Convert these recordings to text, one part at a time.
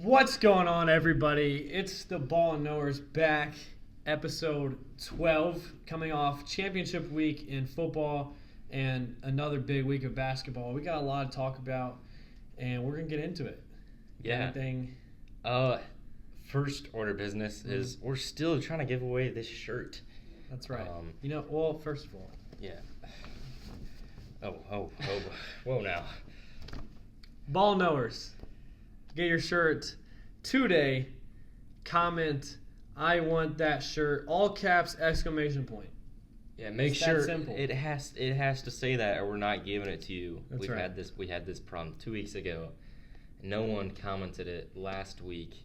What's going on, everybody? It's the Ball and Knowers back, episode 12, coming off championship week in football and another big week of basketball. We got a lot to talk about, and we're going to get into it. Yeah. Anything? First order business is we're still trying to give away this shirt. That's right. First of all. Yeah. Whoa now. Ball Knowers, get your shirt today. Comment, I want that shirt. All caps, exclamation point. Yeah, make It's sure that simple. it has to say that, or we're not giving it to you. That's right. We had this problem 2 weeks ago. No one commented it last week.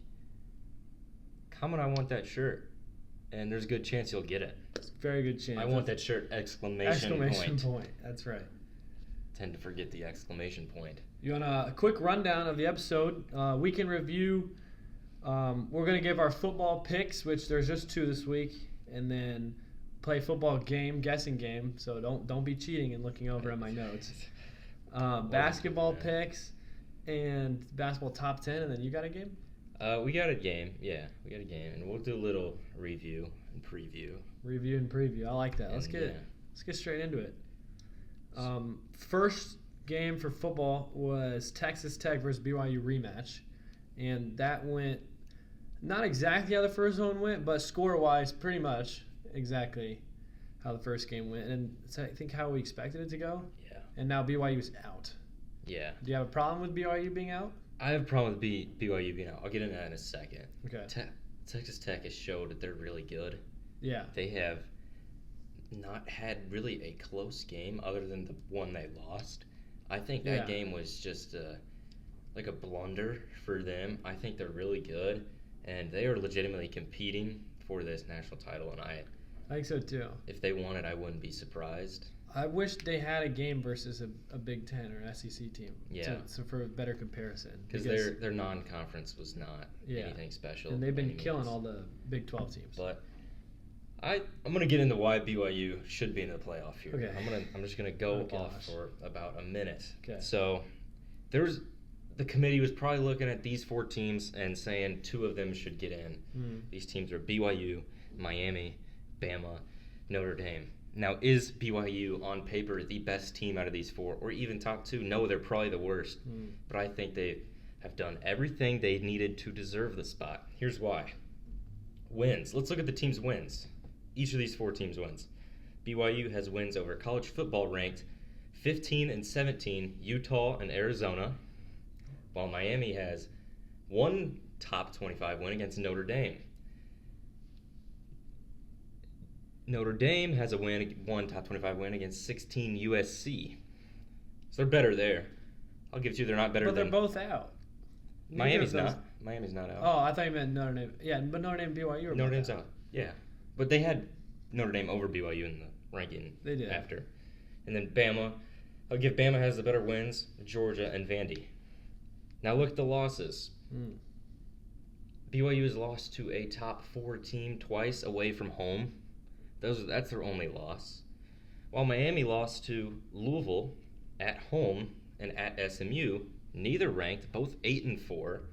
Comment, I want that shirt, and there's a good chance you'll get it. It's a very good chance. I want that shirt! Exclamation point. That's right. Tend to forget the exclamation point. You want a quick rundown of the episode? Weekend review. We're going to give our football picks, which there's just 2 this week, and then play football guessing game. So don't be cheating and looking over at my notes. Basketball picks and basketball top 10, and then you got a game? We got a game. Yeah, we got a game, and we'll do a little review and preview. Review and preview. I like that. Let's get straight into it. First game for football was Texas Tech versus BYU rematch, and that went not exactly how the first one went, but score-wise, pretty much exactly how the first game went, and it's, I think, how we expected it to go. Yeah. And now BYU's out. Yeah. Do you have a problem with BYU being out? I have a problem with BYU being out. I'll get into that in a second. Okay. Texas Tech has showed that they're really good. Yeah. They have not had really a close game other than the one they lost. I think that game was just like a blunder for them. I think they're really good, and they are legitimately competing for this national title, and I think so too. If they won it, I wouldn't be surprised. I wish they had a game versus a Big Ten or SEC team. Yeah. So for a better comparison. Because their non-conference was not anything special. And they've been killing all the Big 12 teams. But I'm going to get into why BYU should be in the playoff here. Okay. I'm just going to go off for about a minute. Okay. So the committee was probably looking at these 4 teams and saying 2 of them should get in. These teams are BYU, Miami, Bama, Notre Dame. Now, is BYU on paper the best team out of these 4, or even top 2? No, they're probably the worst. But I think they have done everything they needed to deserve the spot. Here's why. Wins. Let's look at the team's wins. Each of these 4 teams wins. BYU has wins over college football ranked 15 and 17, Utah and Arizona, while Miami has 1 top 25 win against Notre Dame. Notre Dame has a 1 top 25 win against 16 USC. So they're better there. I'll give it to you, they're not better But than... they're both out. Miami's not. Miami's not out. Oh, I thought you meant Notre Dame. Yeah, but Notre Dame and BYU are Notre Dame's out. Yeah. But they had Notre Dame over BYU in the ranking they did. After. And then Bama. I'll give Bama has the better wins, Georgia and Vandy. Now look at the losses. BYU has lost to a top 4 team twice away from home. That's their only loss. While Miami lost to Louisville at home and at SMU, neither ranked, both 8 and 4.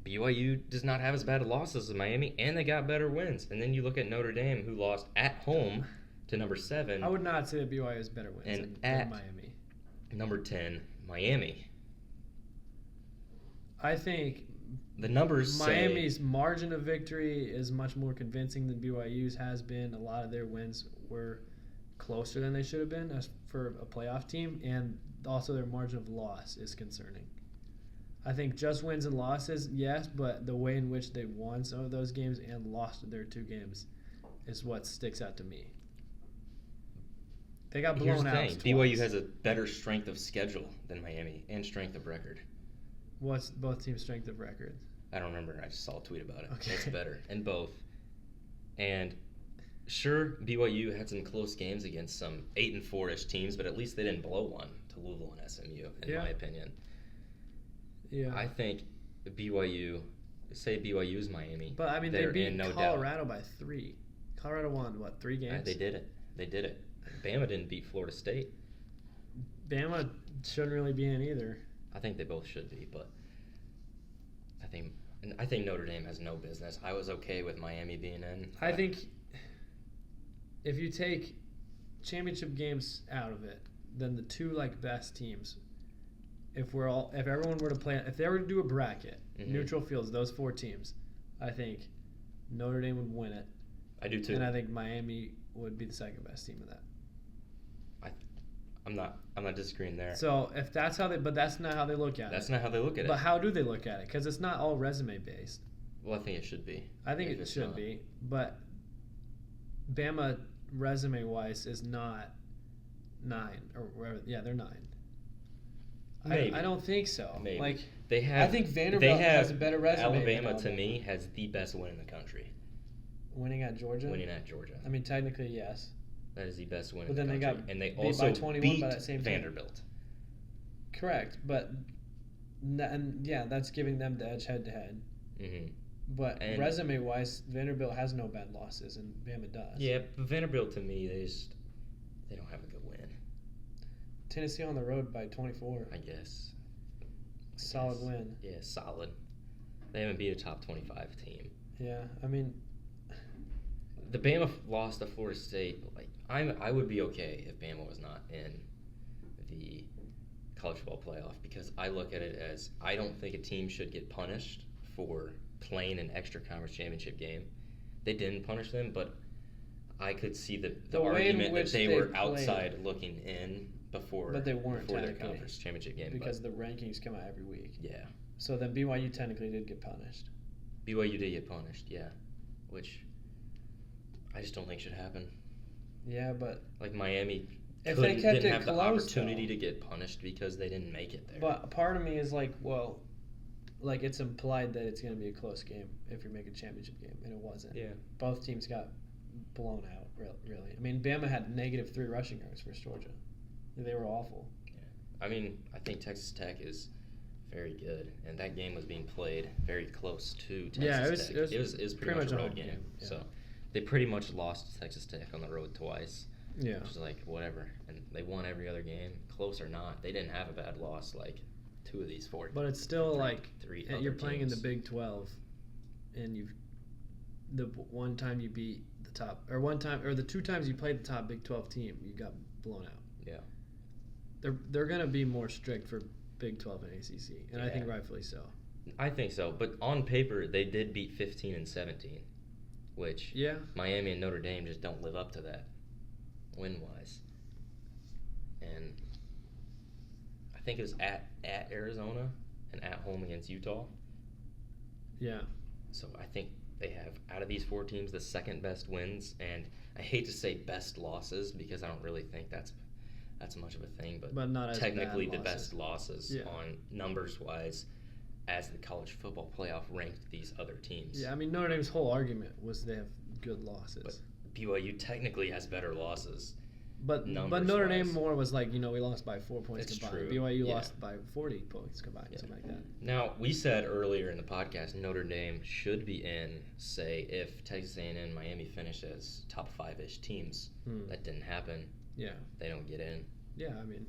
BYU does not have as bad losses as Miami, and they got better wins. And then you look at Notre Dame, who lost at home to number 7. I would not say that BYU has better wins than Miami. Number 10, Miami. I think the numbers Miami's margin of victory is much more convincing than BYU's has been. A lot of their wins were closer than they should have been as for a playoff team, and also their margin of loss is concerning. I think just wins and losses, yes, but the way in which they won some of those games and lost their 2 games is what sticks out to me. They got blown out twice. BYU has a better strength of schedule than Miami and strength of record. What's both teams' strength of record? I don't remember. I just saw a tweet about it. Okay. It's better in both. And sure, BYU had some close games against some 8 and 4-ish teams, but at least they didn't blow one to Louisville and SMU, in my opinion. Yeah. I think BYU, say BYU is Miami. But I mean, they beat Colorado by 3. Colorado won 3 games? They did it. Bama didn't beat Florida State. Bama shouldn't really be in either. I think they both should be, but And I think Notre Dame has no business. I was okay with Miami being in. I think if you take championship games out of it, then the two best teams, if everyone were to play, if they were to do a bracket, neutral fields, those 4 teams, I think Notre Dame would win it. I do too. And I think Miami would be the second best team in that. I'm not disagreeing there. So if that's how but that's not how they look at it. That's not how they look at it. But how do they look at it? Because it's not all resume based. Well, I think it should be. I think it should be, but Bama resume wise is not 9 or wherever. Yeah, they're 9. Maybe. I don't think so. Maybe. I think Vanderbilt has a better resume. Alabama to me has the best win in the country. Winning at Georgia. I mean, technically, yes. That is the best win but in the country. But then they got beat also by 21 beat by that same Vanderbilt. Team. Correct, but that's giving them the edge head to head. But resume wise, Vanderbilt has no bad losses, and Bama does. Yeah, but Vanderbilt to me, they don't have a good win. Tennessee on the road by 24. I guess. Solid win. Yeah, solid. They haven't beat a top 25 team. Yeah, I mean, the Bama loss to Florida State. I would be okay if Bama was not in the college football playoff, because I look at it as I don't think a team should get punished for playing an extra conference championship game. They didn't punish them, but I could see the argument that they were outside looking in before their conference championship game. Because the rankings come out every week. Yeah. So then BYU technically did get punished. BYU did get punished, yeah. Which I just don't think should happen. Yeah, but Miami if they kept didn't it have close, the opportunity to get punished because they didn't make it there. But part of me is it's implied that it's going to be a close game if you're making a championship game, and it wasn't. Yeah. Both teams got blown out, really. I mean, Bama had -3 rushing yards versus Georgia. They were awful. Yeah. I mean, I think Texas Tech is very good, and that game was being played very close to Texas Tech. It was pretty much a road game. Yeah. So they pretty much lost to Texas Tech on the road twice. Yeah. Which is whatever. And they won every other game, close or not. They didn't have a bad loss 2 of these 4. But it's still three you're playing teams. in the Big 12, and the one time you beat the top, or the 2 times you played the top Big 12 team, you got blown out. Yeah. They're going to be more strict for Big 12 and ACC, and I think rightfully so. I think so, but on paper they did beat 15 and 17, which Miami and Notre Dame just don't live up to that win-wise. And I think it was at Arizona and at home against Utah. Yeah. So I think they have, out of these 4 teams, the second best wins, and I hate to say best losses because I don't really think that's much of a thing, but not as technically the best losses on numbers-wise as the college football playoff ranked these other teams. Yeah, I mean, Notre Dame's whole argument was they have good losses. But BYU technically has better losses. But Notre Dame more was we lost by 4 points combined. True. BYU lost by 40 points combined, something like that. Now, we said earlier in the podcast Notre Dame should be in, say, if Texas A&M and Miami finish as top 5-ish teams. That didn't happen. Yeah. They don't get in. Yeah, I mean,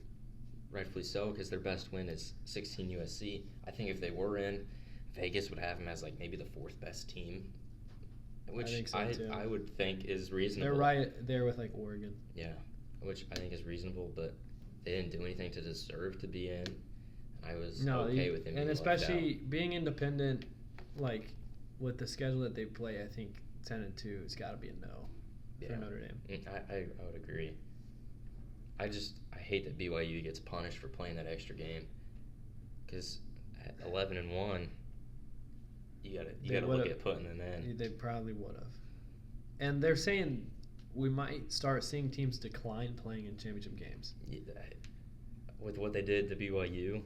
rightfully so, because their best win is 16 USC. I think if they were in, Vegas would have them as maybe the 4th best team, which I would think is reasonable. They're right there with Oregon. Yeah, which I think is reasonable, but they didn't do anything to deserve to be in. I was okay with them. And especially being independent, with the schedule that they play, I think 10-2, it's got to be a no for Notre Dame. I would agree. I hate that BYU gets punished for playing that extra game, because at 11-1, you gotta look at putting them in. They probably would have. And they're saying we might start seeing teams decline playing in championship games. Yeah, with what they did to BYU,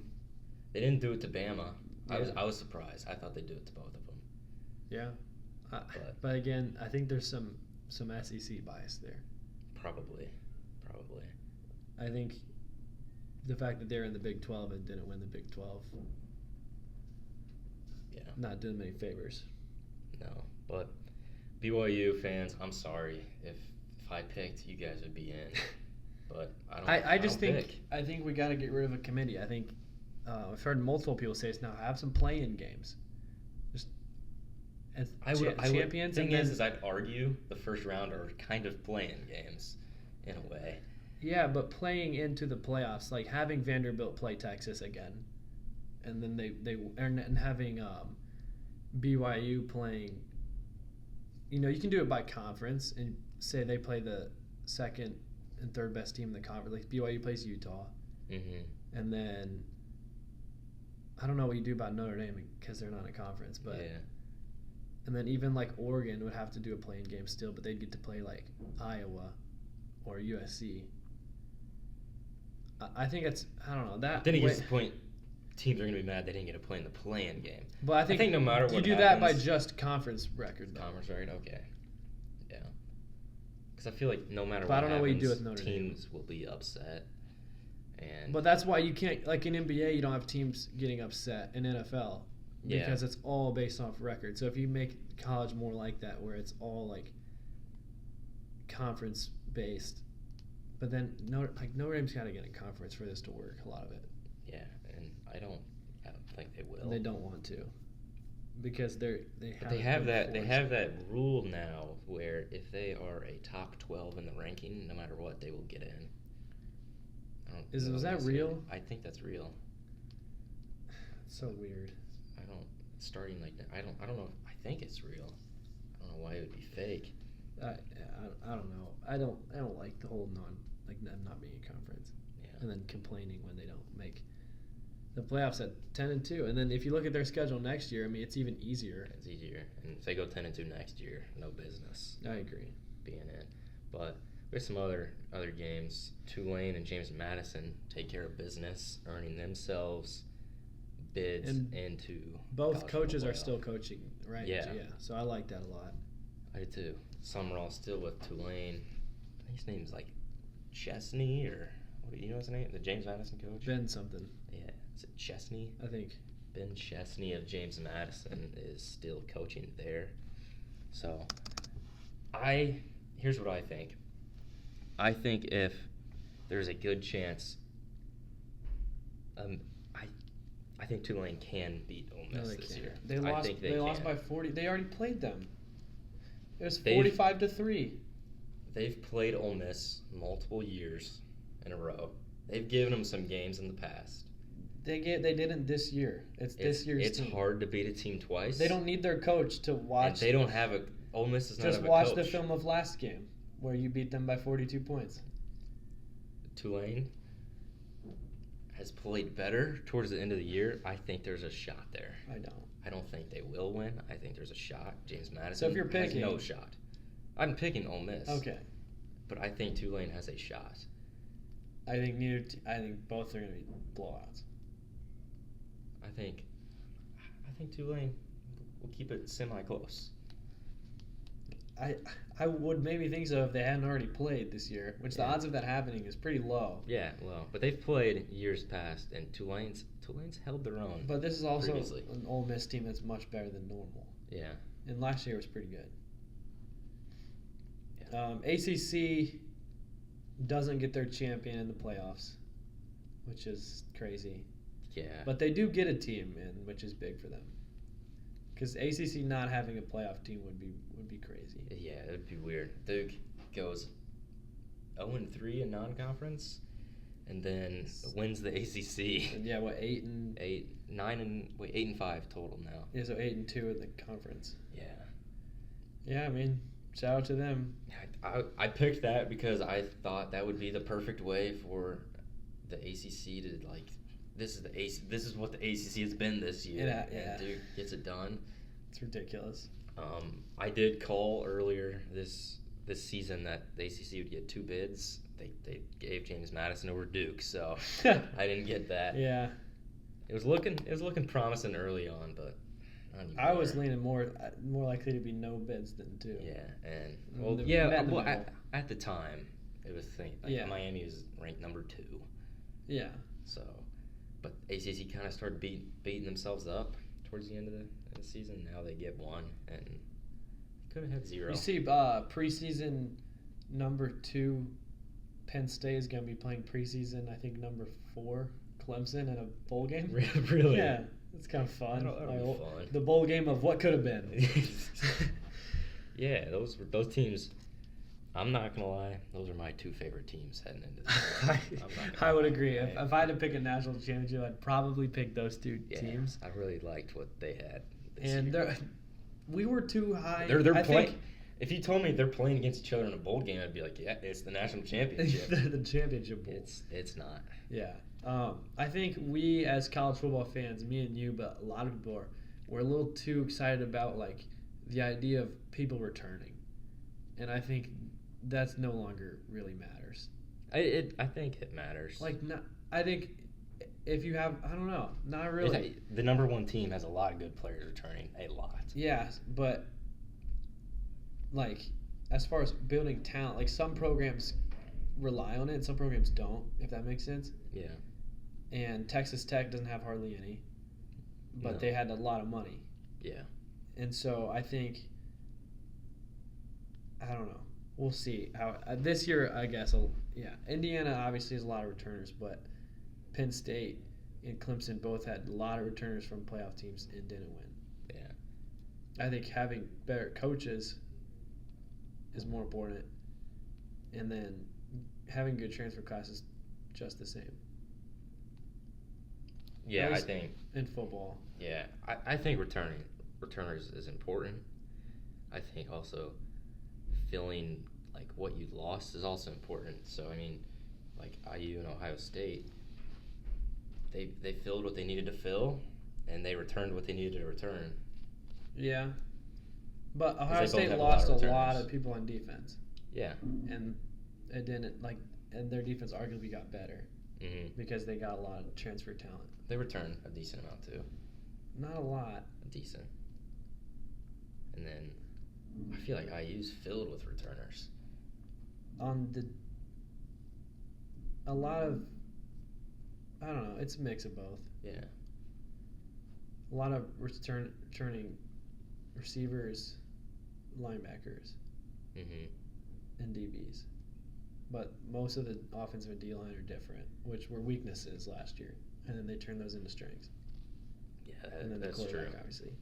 they didn't do it to Bama. Yeah. I was surprised. I thought they'd do it to both of them. Yeah, but again, I think there's some SEC bias there. Probably. I think the fact that they're in the Big 12 and didn't win the Big 12, not doing many favors. No, but BYU fans, I'm sorry if I picked, you guys would be in, but I think we got to get rid of a committee. I think I've heard multiple people say this now. Have some play-in games. Just as champions. The thing is, I'd argue the first round are kind of playing games, in a way. Yeah, but playing into the playoffs, like having Vanderbilt play Texas again, and then and having BYU playing. You know, you can do it by conference and say they play the second and third best team in the conference. Like BYU plays Utah, and then I don't know what you do about Notre Dame because they're not in a conference, but and then even like Oregon would have to do a playing game still, but they'd get to play like Iowa or USC. I think it's I don't know that. Then it gets to the point teams are going to be mad they didn't get to play in the play-in game. But I think no matter what you do that by just conference record. Though. Conference record, okay, yeah. Because I feel like no matter but what I don't know happens, what you do with Notre Dame. teams will be upset. But that's why you can't like in NBA you don't have teams getting upset in NFL because it's all based off record. So if you make college more like that where it's all like conference based, but then Notre Dame's got to get in conference for this to work. A lot of it. Yeah, and I don't think they will. They don't want to because they have that rule now where if they are a top 12 in the ranking, no matter what, they will get in. Was that real? I think that's real. It's so weird. I don't know. I think it's real. I don't know why it would be fake. I don't know. I don't like the whole them not being a conference. Yeah. And then complaining when they don't make the playoffs at 10-2. And then if you look at their schedule next year, I mean it's even easier. It's easier. And if they go 10-2 next year, no business. I agree. Being in. But there's some other games. Tulane and James Madison take care of business, earning themselves bids into both coaches are still coaching, right? Yeah. So I like that a lot. I do too. Summerall still with Tulane. I think his name's like Chesney or what? You know his name? The James Madison coach. Ben something. Yeah. Is it Chesney? I think. Ben Chesney of James Madison is still coaching there. So here's what I think. I think if there's a good chance, I think Tulane can beat Ole Miss this year. They lost by 40. They already played them. It was 45-3. They've played Ole Miss multiple years in a row. They've given them some games in the past. They didn't this year. It's this year's team. It's hard to beat a team twice. They don't need their coach to watch. And they don't have a. Ole Miss does not have a coach. Just watch the film of last game where you beat them by 42 points. Tulane has played better towards the end of the year. I think there's a shot there. I don't think they will win. I think there's a shot. James Madison so if you're picking, has no shot. I'm picking Ole Miss. Okay. But I think Tulane has a shot. I think both are going to be blowouts. I think Tulane will keep it semi-close. I would maybe think so if they hadn't already played this year, which the odds of that happening is pretty low. Yeah, low. But they've played years past, and Tulane's held their own. But this is also previously. An Ole Miss team that's much better than normal. Yeah. And last year was pretty good. Yeah. ACC doesn't get their champion in the playoffs, which is crazy. Yeah. But they do get a team in, which is big for them. Because ACC not having a playoff team would be crazy. Yeah, it would be weird. Duke goes 0-3 in non-conference, and then wins the ACC. And 8 and 5 total now. Yeah, so 8-2 in the conference. Yeah. Yeah, I mean, shout out to them. I picked that because I thought that would be the perfect way for the ACC to This is what the ACC has been this year. Yeah. And Duke gets it done. It's ridiculous. I did call earlier this season that the ACC would get 2 bids. They gave James Madison over Duke, so I didn't get that. Yeah. It was looking promising early on, but not anymore. I was leaning more likely to be no bids than 2. Yeah, and at the time it was Miami was ranked number 2. Yeah. So. But ACC kind of started beating themselves up towards the end of the season. Now they get 1 and could have had 0. You see, preseason number 2, Penn State is going to be playing preseason. I think number 4, Clemson in a bowl game. Really? Yeah. It's kind of fun. That'll be fun. The bowl game of what could have been. Yeah, those teams. I'm not gonna lie; those are my two favorite teams heading into this. I would agree. If I had to pick a national championship, I'd probably pick those two teams. I really liked what they had. And we were too high. They're playing. If you told me they're playing against each other in a bowl game, I'd be like, yeah, it's the national championship. The championship bowl. It's not. Yeah. I think we as college football fans, me and you, but a lot of people we're a little too excited about like the idea of people returning, and I think that's no longer really matters. I think it matters. Like, I think if you have, I don't know, not really. The number one team has a lot of good players returning, a lot. Yeah, but like as far as building talent, like some programs rely on it, and some programs don't. If that makes sense. Yeah. And Texas Tech doesn't have hardly any, but they had a lot of money. Yeah. And so I think, I don't know. We'll see how this year. I guess. Indiana obviously has a lot of returners, but Penn State and Clemson both had a lot of returners from playoff teams and didn't win. Yeah. I think having better coaches is more important, and then having good transfer classes just the same. Yeah, I think in football. Yeah, I think returners is important. I think also filling like what you lost is also important. So I mean, like IU and Ohio State, they filled what they needed to fill, and they returned what they needed to return. Yeah, but Ohio State lost a lot of people on defense. Yeah, and it didn't and their defense arguably got better because they got a lot of transfer talent. They returned a decent amount too. Not a lot. Decent. And then I feel like IU's filled with returners. A lot of, I don't know, it's a mix of both. Yeah. A lot of returning receivers, linebackers, and DBs. But most of the offensive and D-line are different, which were weaknesses last year. And then they turned those into strengths. Yeah, and then that's true. Obviously.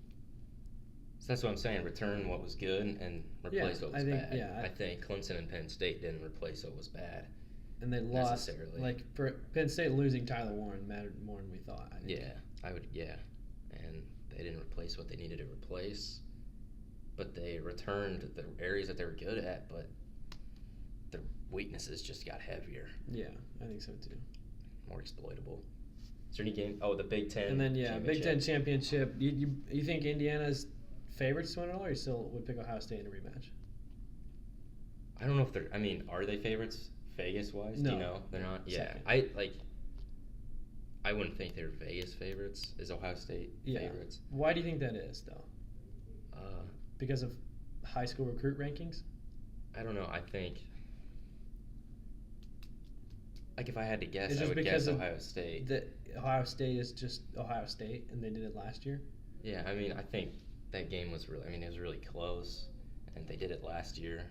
So that's what I'm saying. Return what was good and replace what was bad. Yeah, I think Clemson and Penn State didn't replace what was bad. And they lost. Like for Penn State, losing Tyler Warren mattered more than we thought. I think. Yeah, and they didn't replace what they needed to replace, but they returned the areas that they were good at, but their weaknesses just got heavier. Yeah, I think so too. More exploitable. Is there any game? Oh, the Big Ten. And then Big Ten championship. You think Indiana's favorites to win it all, or you still would pick Ohio State in a rematch? I don't know if they're. I mean, are they favorites Vegas wise? No, do you know they're not. Yeah, second. I wouldn't think they're Vegas favorites. Is Ohio State favorites? Why do you think that is though? Because of high school recruit rankings? I don't know. I think. Like if I had to guess, I would guess Ohio State. Ohio State is just Ohio State, and they did it last year. Yeah, I mean, I think that game was really. I mean, it was really close, and they did it last year.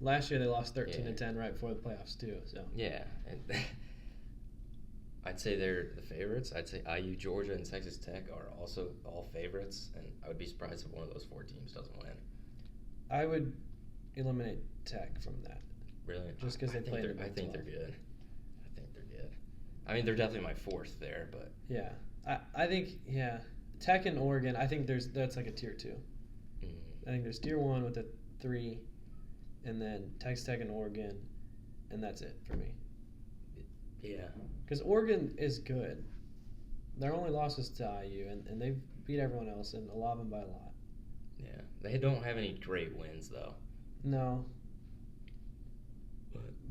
Last year they lost 13-10 right before the playoffs too. So yeah, and I'd say they're the favorites. I'd say IU, Georgia, and Texas Tech are also all favorites, and I would be surprised if one of those four teams doesn't win. I would eliminate Tech from that. Really? Just because they played. I think they're good. I mean, they're definitely my fourth there, but yeah, I think Tech and Oregon. I think that's like a tier 2. I think there's tier 1 with a 3, and then Texas Tech and Oregon, and that's it for me. Yeah. Because Oregon is good. Their only loss was to IU, and they've beat everyone else, and a lot of them by a lot. Yeah. They don't have any great wins, though. No.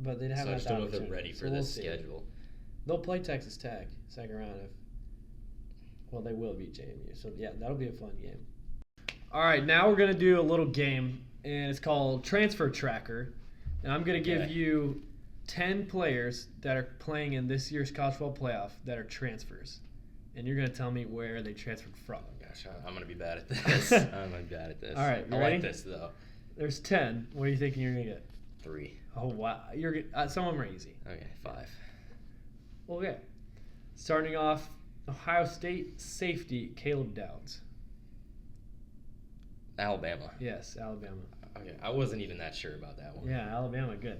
But they'd have. So I just don't know if they're ready for this schedule. They'll play Texas Tech second round they will beat JMU. So yeah, that'll be a fun game. All right, now we're gonna do a little game, and it's called Transfer Tracker, and I'm gonna give you 10 players that are playing in this year's college football playoff that are transfers, and you're gonna tell me where they transferred from. Gosh, I'm gonna be bad at this. I'm gonna be bad at this. All right, I like this though. There's 10. What are you thinking you're gonna get? 3. Oh wow, some of them are easy. Okay, 5. Okay, starting off Ohio State safety Caleb Downs. Alabama. Yes, Alabama. Okay, I wasn't even that sure about that one. Yeah, Alabama, good.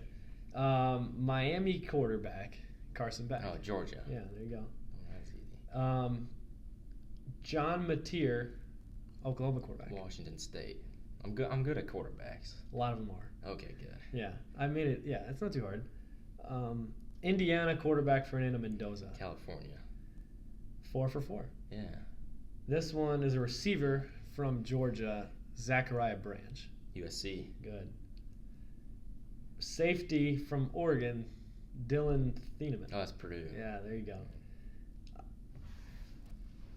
Miami quarterback Carson Beck. Oh, Georgia. Yeah, there you go. Oh, that's easy. John Mateer, Oklahoma quarterback. Washington State. I'm good at quarterbacks. A lot of them are. Okay, good. Yeah, I made it. Yeah, it's not too hard. Indiana quarterback Fernando Mendoza. California. 4 for 4. Yeah. This one is a receiver from Georgia, Zachariah Branch. USC. Good. Safety from Oregon, Dylan Thieneman. Oh, that's Purdue. Yeah, there you go.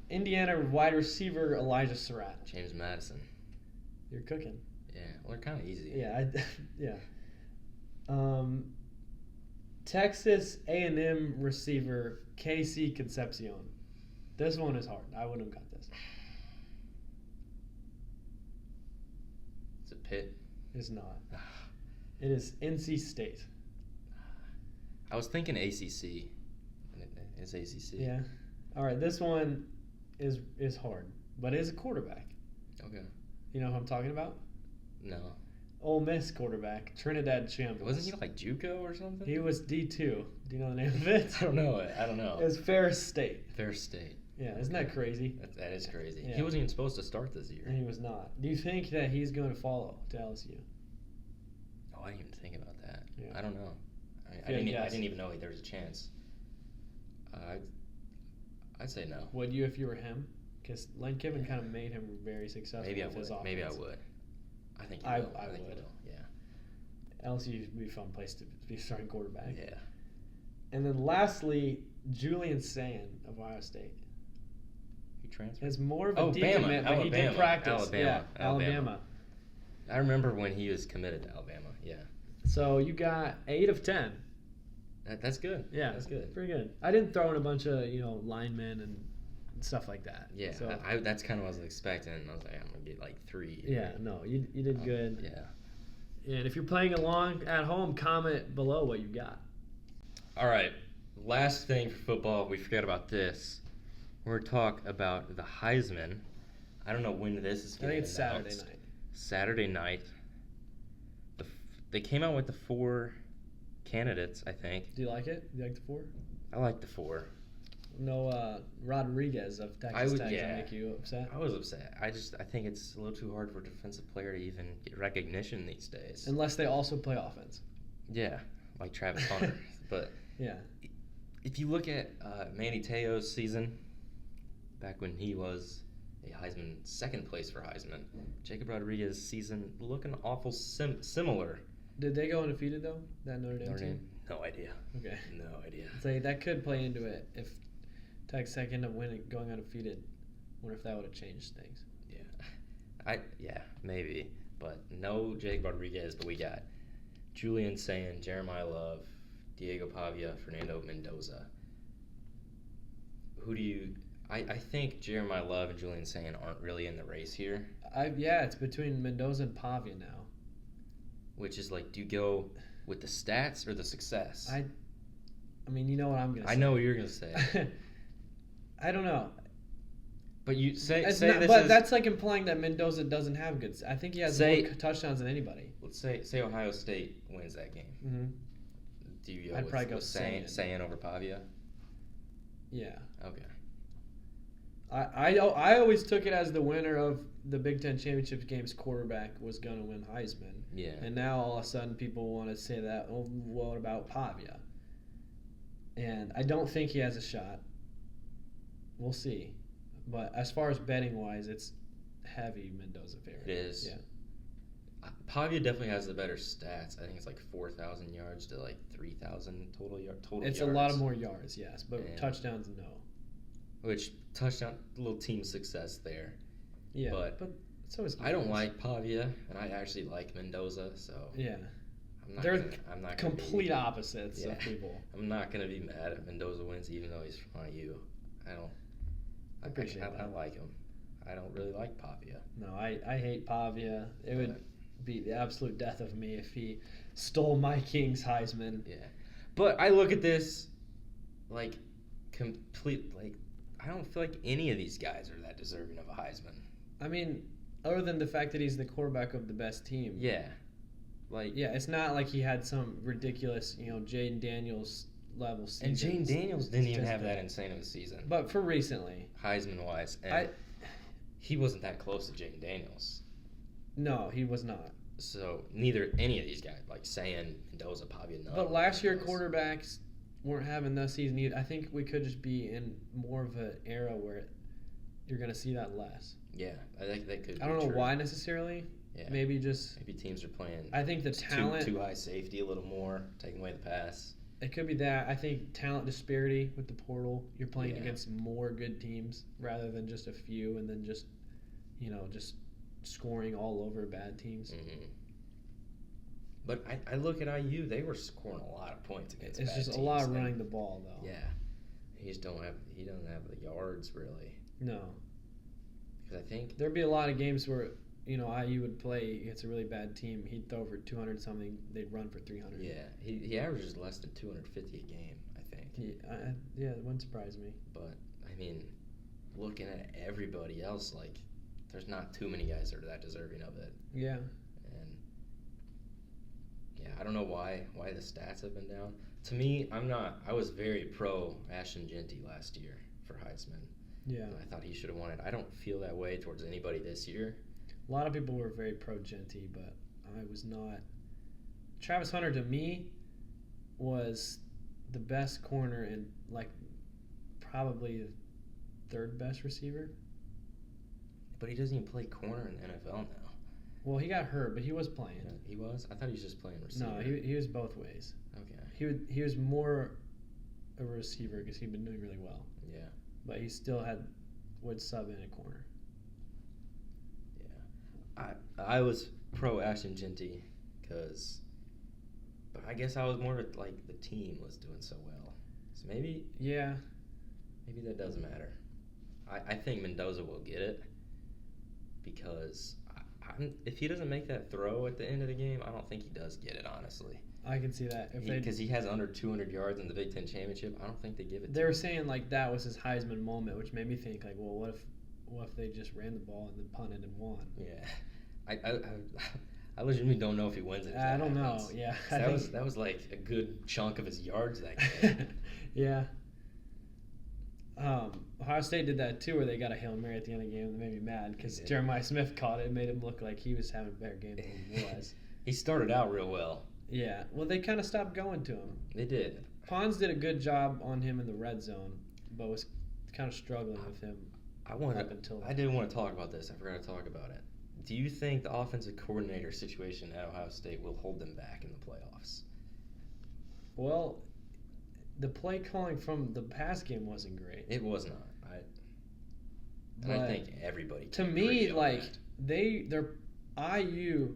Indiana wide receiver Elijah Surratt. James Madison. You're cooking. Yeah, well, they're kind of easy. Yeah, yeah. Texas A&M receiver Casey Concepcion. This one is hard. I wouldn't have got this. Is it Pitt? It's not. It is NC State. I was thinking ACC. It's ACC. Yeah. All right. This one is hard, but it is a quarterback. Okay. You know who I'm talking about? No. Ole Miss quarterback Trinidad Chambliss. Wasn't he like JUCO or something? He was D2. Do you know the name of it? I don't know it. I don't know. It was Ferris State. Ferris State. Yeah, isn't that crazy? That is crazy. Yeah. He wasn't even supposed to start this year. And he was not. Do you think that he's going to follow to LSU? Oh, I didn't even think about that. Yeah. I don't know. I Good didn't guess. even know there was a chance. I'd say no. Would you if you were him? Because Lane Kiffin kind of made him very successful Maybe I with his would. offense. Maybe I would. I think he I will. I think he would. will. Yeah. LSU would be a fun place to be starting quarterback. Yeah. And then lastly, Julian Sand of Ohio State. He transferred. It's more of a Oh, decommit, but he did practice. Alabama. Yeah, Alabama. I remember when he was committed to Alabama. Yeah. So you got 8 of 10. That's good. Yeah, That's good. Pretty good. I didn't throw in a bunch of linemen and stuff like that. Yeah, So, that's kind of what I was expecting. I was like, I'm gonna get like 3. yeah. No, you did good. Yeah. And if you're playing along at home, comment below what you got. All right. Last thing for football, we forgot about this. We're gonna talk about the Heisman. I don't know when this is I going to think it's Saturday night. Saturday night. They came out with the 4 candidates, I think. Do you like it? Do you like the 4? I like the 4. No, Rodriguez of Texas Tech to make you upset. I was upset. I think it's a little too hard for a defensive player to even get recognition these days. Unless they also play offense. Yeah, like Travis Hunter. But yeah, if you look at Manny Te'o's season, back when he was a Heisman, second place for Heisman, Jacob Rodriguez's season looking awful similar. Did they go undefeated though? That Notre Dame team? No idea. Okay. No idea. So that could play into it if Texas Tech ended up winning, going undefeated. Wonder if that would have changed things. Yeah, maybe, but no Jacob Rodriguez. But we got Julian Sand, Jeremiah Love, Diego Pavia, Fernando Mendoza. Who do you? I think Jeremiah Love and Julian Sand aren't really in the race here. It's between Mendoza and Pavia now. Which is like, do you go with the stats or the success? I mean, you know what I'm gonna say. I know what you're gonna say. I don't know. But you say this but is, that's like implying that Mendoza doesn't have good. I think he has more touchdowns than anybody. Let's say Ohio State wins that game. Mm-hmm. Do you go I'd with, probably go Sand over Pavia? Yeah. Okay. I always took it as the winner of the Big Ten Championship game's quarterback was going to win Heisman. Yeah. And now all of a sudden people want to say that, oh, what about Pavia? And I don't think he has a shot. We'll see. But as far as betting-wise, it's heavy Mendoza favorite. It is. Yeah. Pavia definitely has the better stats. I think it's like 4,000 yards to like 3,000 total yards. It's a lot of more yards, yes, but touchdowns, no. Which touchdown, little team success there. Yeah, but it's always I don't like Pavia, and I actually like Mendoza, so yeah, I'm not complete opposites of people. I'm not gonna be mad if Mendoza wins, even though he's from IU. I appreciate that. I like him. I don't really like Pavia. No, I hate Pavia. It would be the absolute death of me if he stole my King's Heisman. Yeah, but I look at this like complete like I don't feel like any of these guys are that deserving of a Heisman. I mean, other than the fact that he's the quarterback of the best team. Yeah. It's not like he had some ridiculous, Jaden Daniels level season. And Jaden Daniels didn't even have that insane of a season. But for recently. Heisman-wise. And he wasn't that close to Jaden Daniels. No, he was not. So neither any of these guys, like Sayan, Mendoza, Pavia, But last year quarterbacks weren't having that season either. I think we could just be in more of an era where you're going to see that less. Yeah, I think that could be I don't know true. why necessarily. Yeah. Maybe teams are playing. I think the talent too high safety a little more, taking away the pass. It could be that. I think talent disparity with the portal. You're playing against more good teams rather than just a few, and then just scoring all over bad teams. Mm-hmm. But I look at IU; they were scoring a lot of points against. It's bad just teams. a lot of running the ball, though. Yeah, he doesn't have the yards really. No, because I think there'd be a lot of games where IU would play against a really bad team. He'd throw for 200 something. They'd run for 300. Yeah, he averages less than 250 a game. I think. Yeah, it wouldn't surprise me. But I mean, looking at everybody else, like, there's not too many guys that are that deserving of it. Yeah. And yeah, I don't know why the stats have been down. To me, I was very pro Ashton Genty last year for Heisman. Yeah. I thought he should have won it. I don't feel that way towards anybody this year. A lot of people were very pro Genty, but I was not. Travis Hunter, to me, was the best corner and, probably the third best receiver. But he doesn't even play corner in the NFL now. Well, he got hurt, but he was playing. Yeah, he was? I thought he was just playing receiver. No, he was both ways. Okay. He was more a receiver because he'd been doing really well. Yeah. But he still would sub in a corner. Yeah. I was pro Ashton Genty but I guess I was more the team was doing so well. So maybe that doesn't matter. I think Mendoza will get it because if he doesn't make that throw at the end of the game, I don't think he does get it, honestly. I can see that. Because he has under 200 yards in the Big Ten Championship, I don't think they give it to him. They were saying that was his Heisman moment, which made me think what if they just ran the ball and then punted and won? Yeah. I legitimately don't know if he wins it. I don't know. Yeah. That was like a good chunk of his yards that game. Yeah. Ohio State did that too, where they got a Hail Mary at the end of the game that made me mad because Jeremiah Smith caught it and made him look like he was having a better game than he was. He started out real well. Yeah. Well, they kind of stopped going to him. They did. Pons did a good job on him in the red zone, but was kind of struggling with him I did want to talk about this. I forgot to talk about it. Do you think the offensive coordinator situation at Ohio State will hold them back in the playoffs? Well, the play calling from the pass game wasn't great. It was not. I think everybody. To me, their IU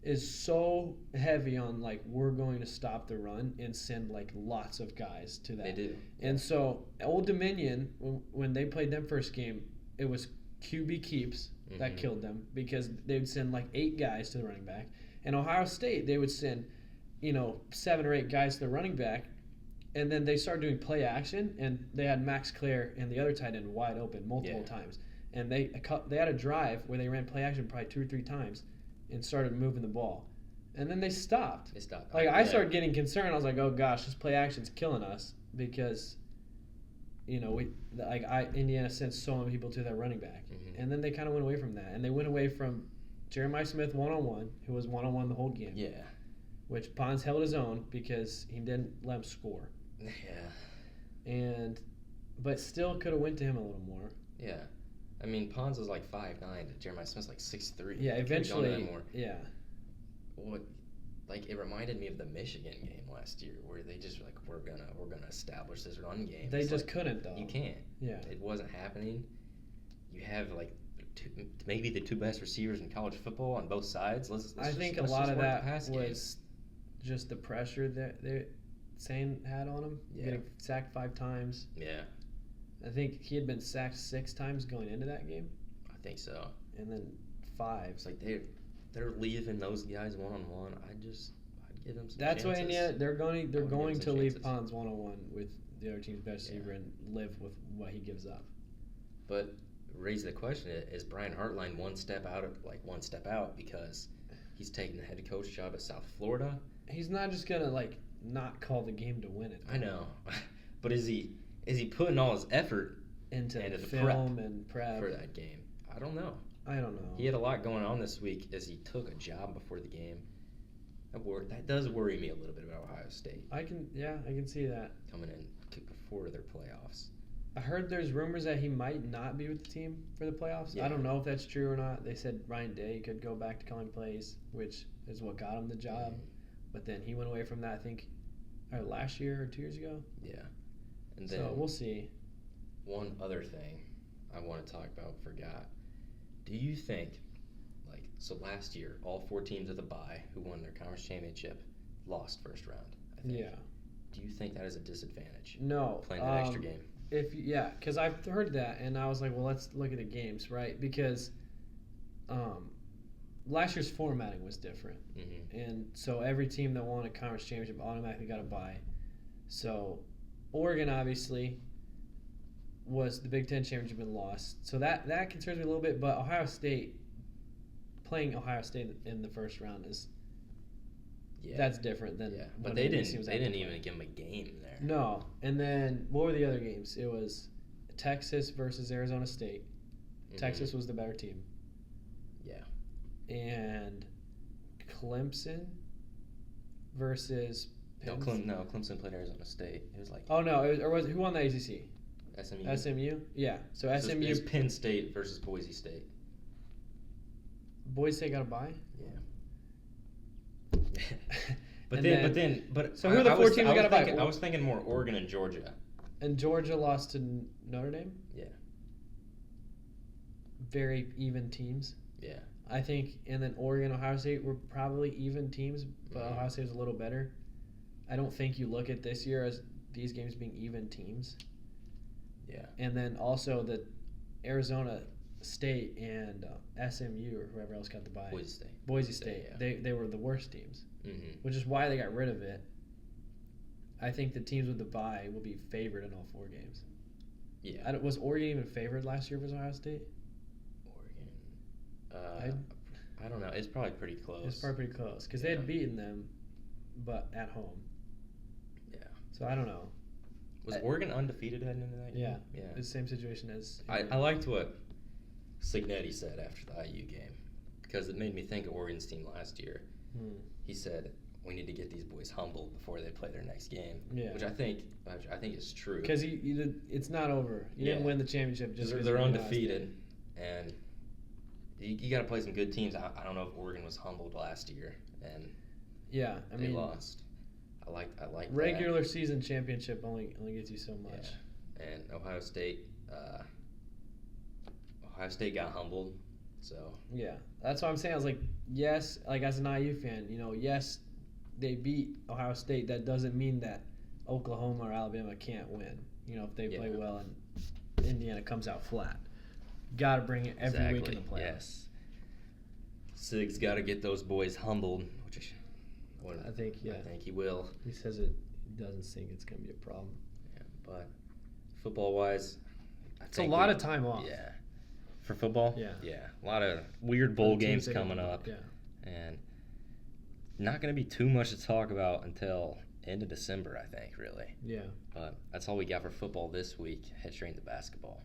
is so heavy on we're going to stop the run and send lots of guys to that. They do. And so Old Dominion, when they played them first game, it was QB keeps that killed them because they would send 8 guys to the running back. And Ohio State, they would send 7 or 8 guys to the running back. And then they started doing play action, and they had Max Clare and the other tight end wide open multiple times. And they had a drive where they ran play action probably 2 or 3 times and started moving the ball. And then they stopped. I started getting concerned. I was like, oh, gosh, this play action's killing us because, Indiana sent so many people to their running back. Mm-hmm. And then they kind of went away from that. And they went away from Jeremiah Smith one-on-one, who was one-on-one the whole game. Yeah. Which Pons held his own because he didn't let him score. Yeah. But still could have went to him a little more. Yeah. I mean, Pons was 5'9", Jeremiah Smith's 6'3". Yeah, eventually. Yeah. It reminded me of the Michigan game last year, where they just were gonna establish this run game. They just couldn't though. You can't. Yeah. It wasn't happening. You have maybe the 2 best receivers in college football on both sides. I think a lot of that was just the pressure that Sane had on him. Yeah. Getting sacked 5 times. Yeah. I think he had been sacked 6 times going into that game. I think so. And then 5. It's they're leaving those guys one-on-one. I'd give them some That's chances. why Indiana, they're going to leave Pons one-on-one with the other team's best receiver and live with what he gives up. But raise the question: is Brian Hartline one step out because he's taking the head coach job at South Florida? He's not just gonna not call the game to win it. I know, but is he putting all his effort into the film and prep for that game? I don't know. He had a lot going on this week as he took a job before the game. That does worry me a little bit about Ohio State. I can see that coming in before their playoffs. I heard there's rumors that he might not be with the team for the playoffs. Yeah. I don't know if that's true or not. They said Ryan Day could go back to calling plays, which is what got him the job. But then he went away from that, I think, last year or 2 years ago. Yeah. And then so we'll see. One other thing I want to talk about, forgot. Do you think, so last year, all 4 teams of the bye who won their conference championship lost first round, I think. Yeah. Do you think that is a disadvantage? No. Playing that extra game? Because I've heard that, and I was like, well, let's look at the games, right? Because last year's formatting was different. Mm-hmm. And so every team that won a conference championship automatically got a bye. So Oregon, obviously, was the Big Ten championship and lost. So that concerns me a little bit, but playing Ohio State in the first round that's different than but they didn't even give them a game there. No. And then what were the other games? It was Texas versus Arizona State. Mm-hmm. Texas was the better team. Yeah. And Clemson versus Clemson played Arizona State. It was who won the ACC? SMU? Yeah. So SMU is Penn State versus Boise State. Boise State got a bye? Yeah. So who are the 4 teams that got a bye? I was thinking more Oregon and Georgia. And Georgia lost to Notre Dame? Yeah. Very even teams. Yeah. I think, and then Oregon, Ohio State were probably even teams, but Ohio State was a little better. I don't think you look at this year as these games being even teams. Yeah. And then also the Arizona State and SMU or whoever else got the bye. Boise State. Yeah. They were the worst teams, which is why they got rid of it. I think the teams with the bye will be favored in all 4 games. Yeah. Was Oregon even favored last year versus Ohio State? Oregon. I don't know. It's probably pretty close. It's probably pretty close because they had beaten them, but at home. Yeah. So I don't know. Was Oregon undefeated heading into that game? Yeah. It's the same situation as. I liked what Signetti said after the IU game because it made me think of Oregon's team last year. He said, we need to get these boys humbled before they play their next game, which I think is true. Because it's not over. You didn't win the championship just because they're undefeated, and you got to play some good teams. I don't know if Oregon was humbled last year, and they lost. I like regular season championship only gets you so much. Yeah. And Ohio State got humbled. So yeah, that's what I'm saying. I was like, yes, as an IU fan, yes, they beat Ohio State. That doesn't mean that Oklahoma or Alabama can't win. If they play well and Indiana comes out flat, got to bring it every week in the playoffs. Yes, Sig's got to get those boys humbled, which I think he will. He says it. He doesn't think it's going to be a problem. Yeah, but football wise, it's a lot of time off. Yeah. For football? Yeah. Yeah. A lot of weird bowl games coming up. Yeah. And not going to be too much to talk about until end of December, I think, really. Yeah. But that's all we got for football this week. Head straight into basketball.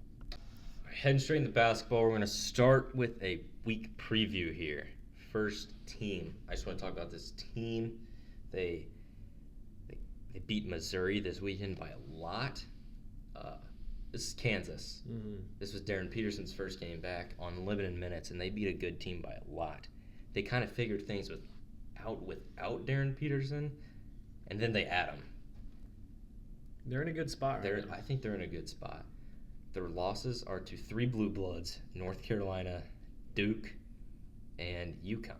Heading straight into basketball, we're going to start with a week preview here. First team. I just want to talk about this team. They beat Missouri this weekend by a lot. This is Kansas. Mm-hmm. This was Darren Peterson's first game back on limited minutes, and they beat a good team by a lot. They kind of figured things without Darren Peterson, and then they add him. They're in a good spot right now. I think they're in a good spot. Their losses are to 3 blue bloods, North Carolina, Duke, and UConn.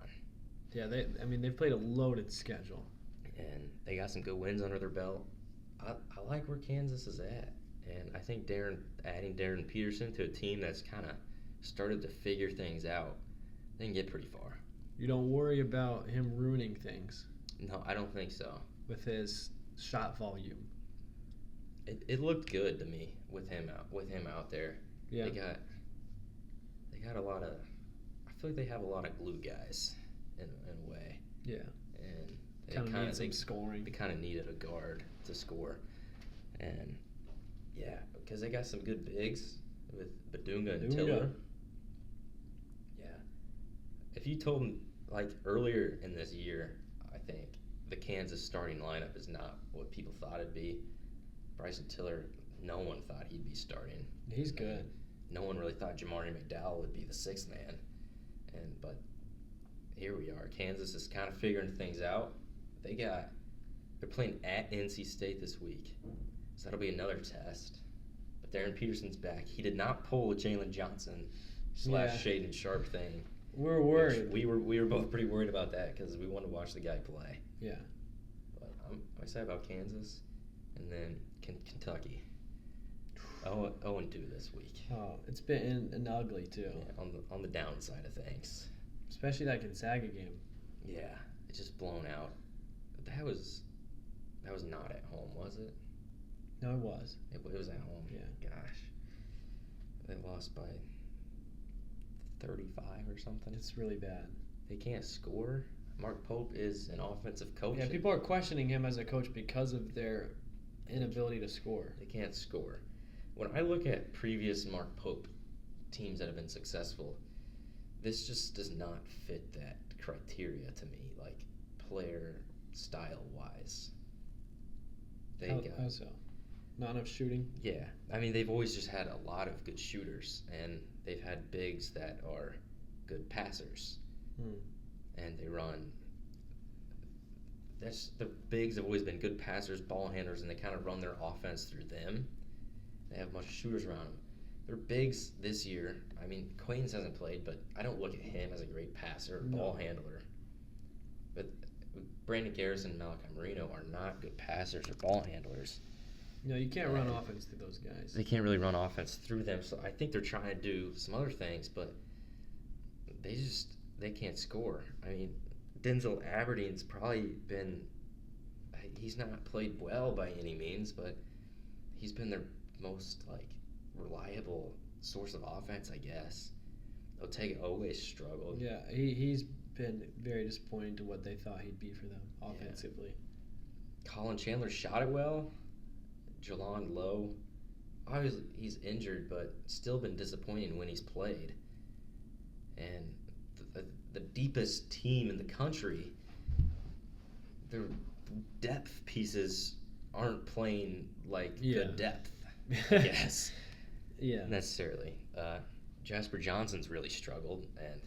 Yeah, they've played a loaded schedule. And they got some good wins under their belt. I like where Kansas is at. And I think adding Darren Peterson to a team that's kind of started to figure things out, they can get pretty far. You don't worry about him ruining things. No, I don't think so. With his shot volume. It looked good to me with him out there. Yeah. They got a lot of. I feel like they have a lot of glue guys in a way. Yeah. And they Kind of need some scoring. They kind of needed a guard to score, and yeah, because they got some good bigs with Badunga and Tiller. Yeah. If you told them like earlier in this year, I think the Kansas starting lineup is not what people thought it'd be. Bryson Tiller, no one thought he'd be starting. He's good. No one really thought Jamari McDowell would be the sixth man, but here we are. Kansas is kind of figuring things out. They're playing at NC State this week, so that'll be another test. But Darren Peterson's back. He did not pull a Jalen Johnson / Shaden Sharp thing. We're worried. We were both pretty worried about that because we wanted to watch the guy play. Yeah. But I'm excited about Kansas, and then Kentucky. 0-2 this week. Oh, it's been an ugly too. Yeah, on the downside of things. Especially that Gonzaga game. Yeah, it's just blown out. That was not at home, was it? No, it was. It was at home. Yeah. Gosh. They lost by 35 or something. It's really bad. They can't score. Mark Pope is an offensive coach. Yeah, people are questioning him as a coach because of their inability to score. They can't score. When I look at previous Mark Pope teams that have been successful, this just does not fit that criteria to me, like player style wise. How so? Not enough shooting? Yeah. I mean, they've always just had a lot of good shooters, and they've had bigs that are good passers. And they run. The bigs have always been good passers, ball handlers, and they kind of run their offense through them. They have a bunch of shooters around them. Their bigs this year, I mean, Quains hasn't played, but I don't look at him as a great passer or ball handler. But Brandon Garrison and Malachi Marino are not good passers or ball handlers. No, you can't run offense through those guys. They can't really run offense through them, so I think they're trying to do some other things, but they can't score. I mean, Denzel Aberdeen's probably been – he's not played well by any means, but he's been their most, reliable source of offense, I guess. Otega always struggled. Yeah, he's been very disappointing to what they thought he'd be for them offensively. Yeah. Colin Chandler shot it well. Jalon Lowe, obviously he's injured, but still been disappointing when he's played. And the deepest team in the country, their depth pieces aren't playing good depth, I guess. Yeah. Necessarily. Jasper Johnson's really struggled, and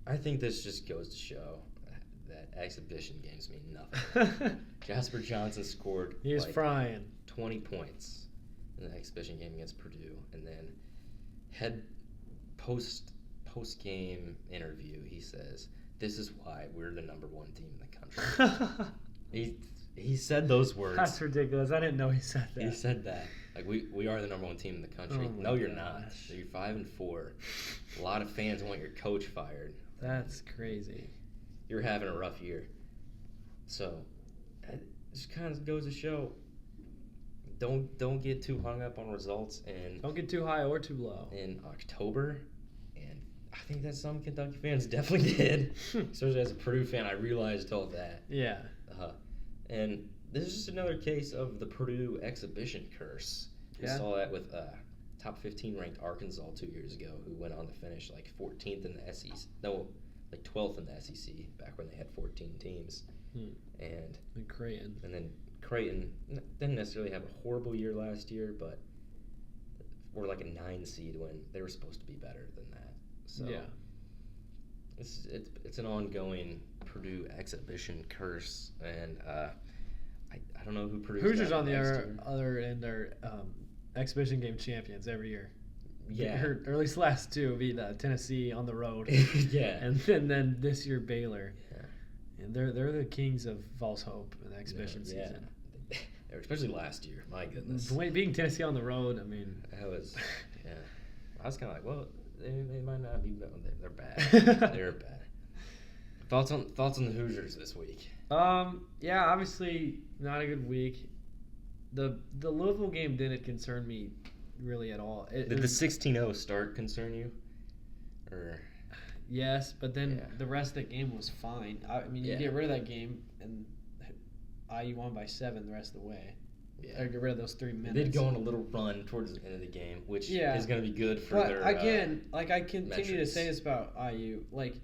I think this just goes to show that exhibition games mean nothing. Jasper Johnson scored he was frying 20 points in the exhibition game against Purdue, and then post game interview he says, "This is why we're the number one team in the country." He said those words. That's ridiculous. I didn't know he said that. He said that. We are the number one team in the country. No, you're not. You're 5-4. A lot of fans want your coach fired. That's crazy. You're having a rough year. So, it just kind of goes to show, don't get too hung up on results. And don't get too high or too low. In October, and I think that some Kentucky fans definitely did. Especially as a Purdue fan, I realized all that. Yeah. And this is just another case of the Purdue exhibition curse. We saw that with top 15 ranked Arkansas 2 years ago, who went on to finish 14th in the SEC. No, 12th in the SEC back when they had 14 teams. And Creighton. And then Creighton didn't necessarily have a horrible year last year, but were a 9 seed when they were supposed to be better than that. So it's an ongoing Purdue exhibition curse, and I don't know who Purdue's Hoosiers on the other end are exhibition game champions every year. Yeah, or at least last two beat Tennessee on the road. Yeah, and then this year Baylor. Yeah, and they're the kings of false hope in the exhibition season. Especially last year. My goodness, beating Tennessee on the road. I mean, that was I was kind of well, they might not be. They're bad. They're bad. Thoughts on the Hoosiers this week? Obviously not a good week. The Louisville game didn't concern me really at all. Did the 16-0 start concern you? Or yes, but then the rest of the game was fine. I mean, you get rid of that game, and IU won by 7 the rest of the way. Yeah. Or get rid of those 3 minutes. They'd go on a little run towards the end of the game, which is going to be good for their again, like I continue metrics. to say this about IU, like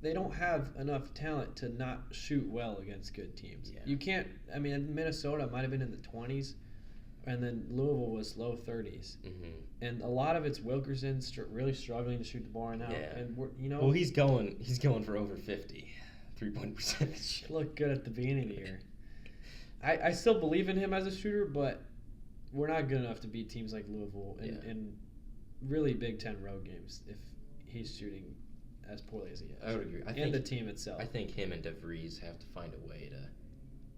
they don't have enough talent to not shoot well against good teams. Yeah. You can't. I mean, Minnesota might have been in the 20s, and then Louisville was low 30s, and a lot of it's Wilkerson really struggling to shoot the ball now. Yeah. And well, he's going for over 50 3-point percentage. Looked good at the beginning of the year. I still believe in him as a shooter, but we're not good enough to beat teams like Louisville in really Big Ten road games if he's shooting as poorly as he is. I would agree. And the team itself. I think him and DeVries have to find a way to...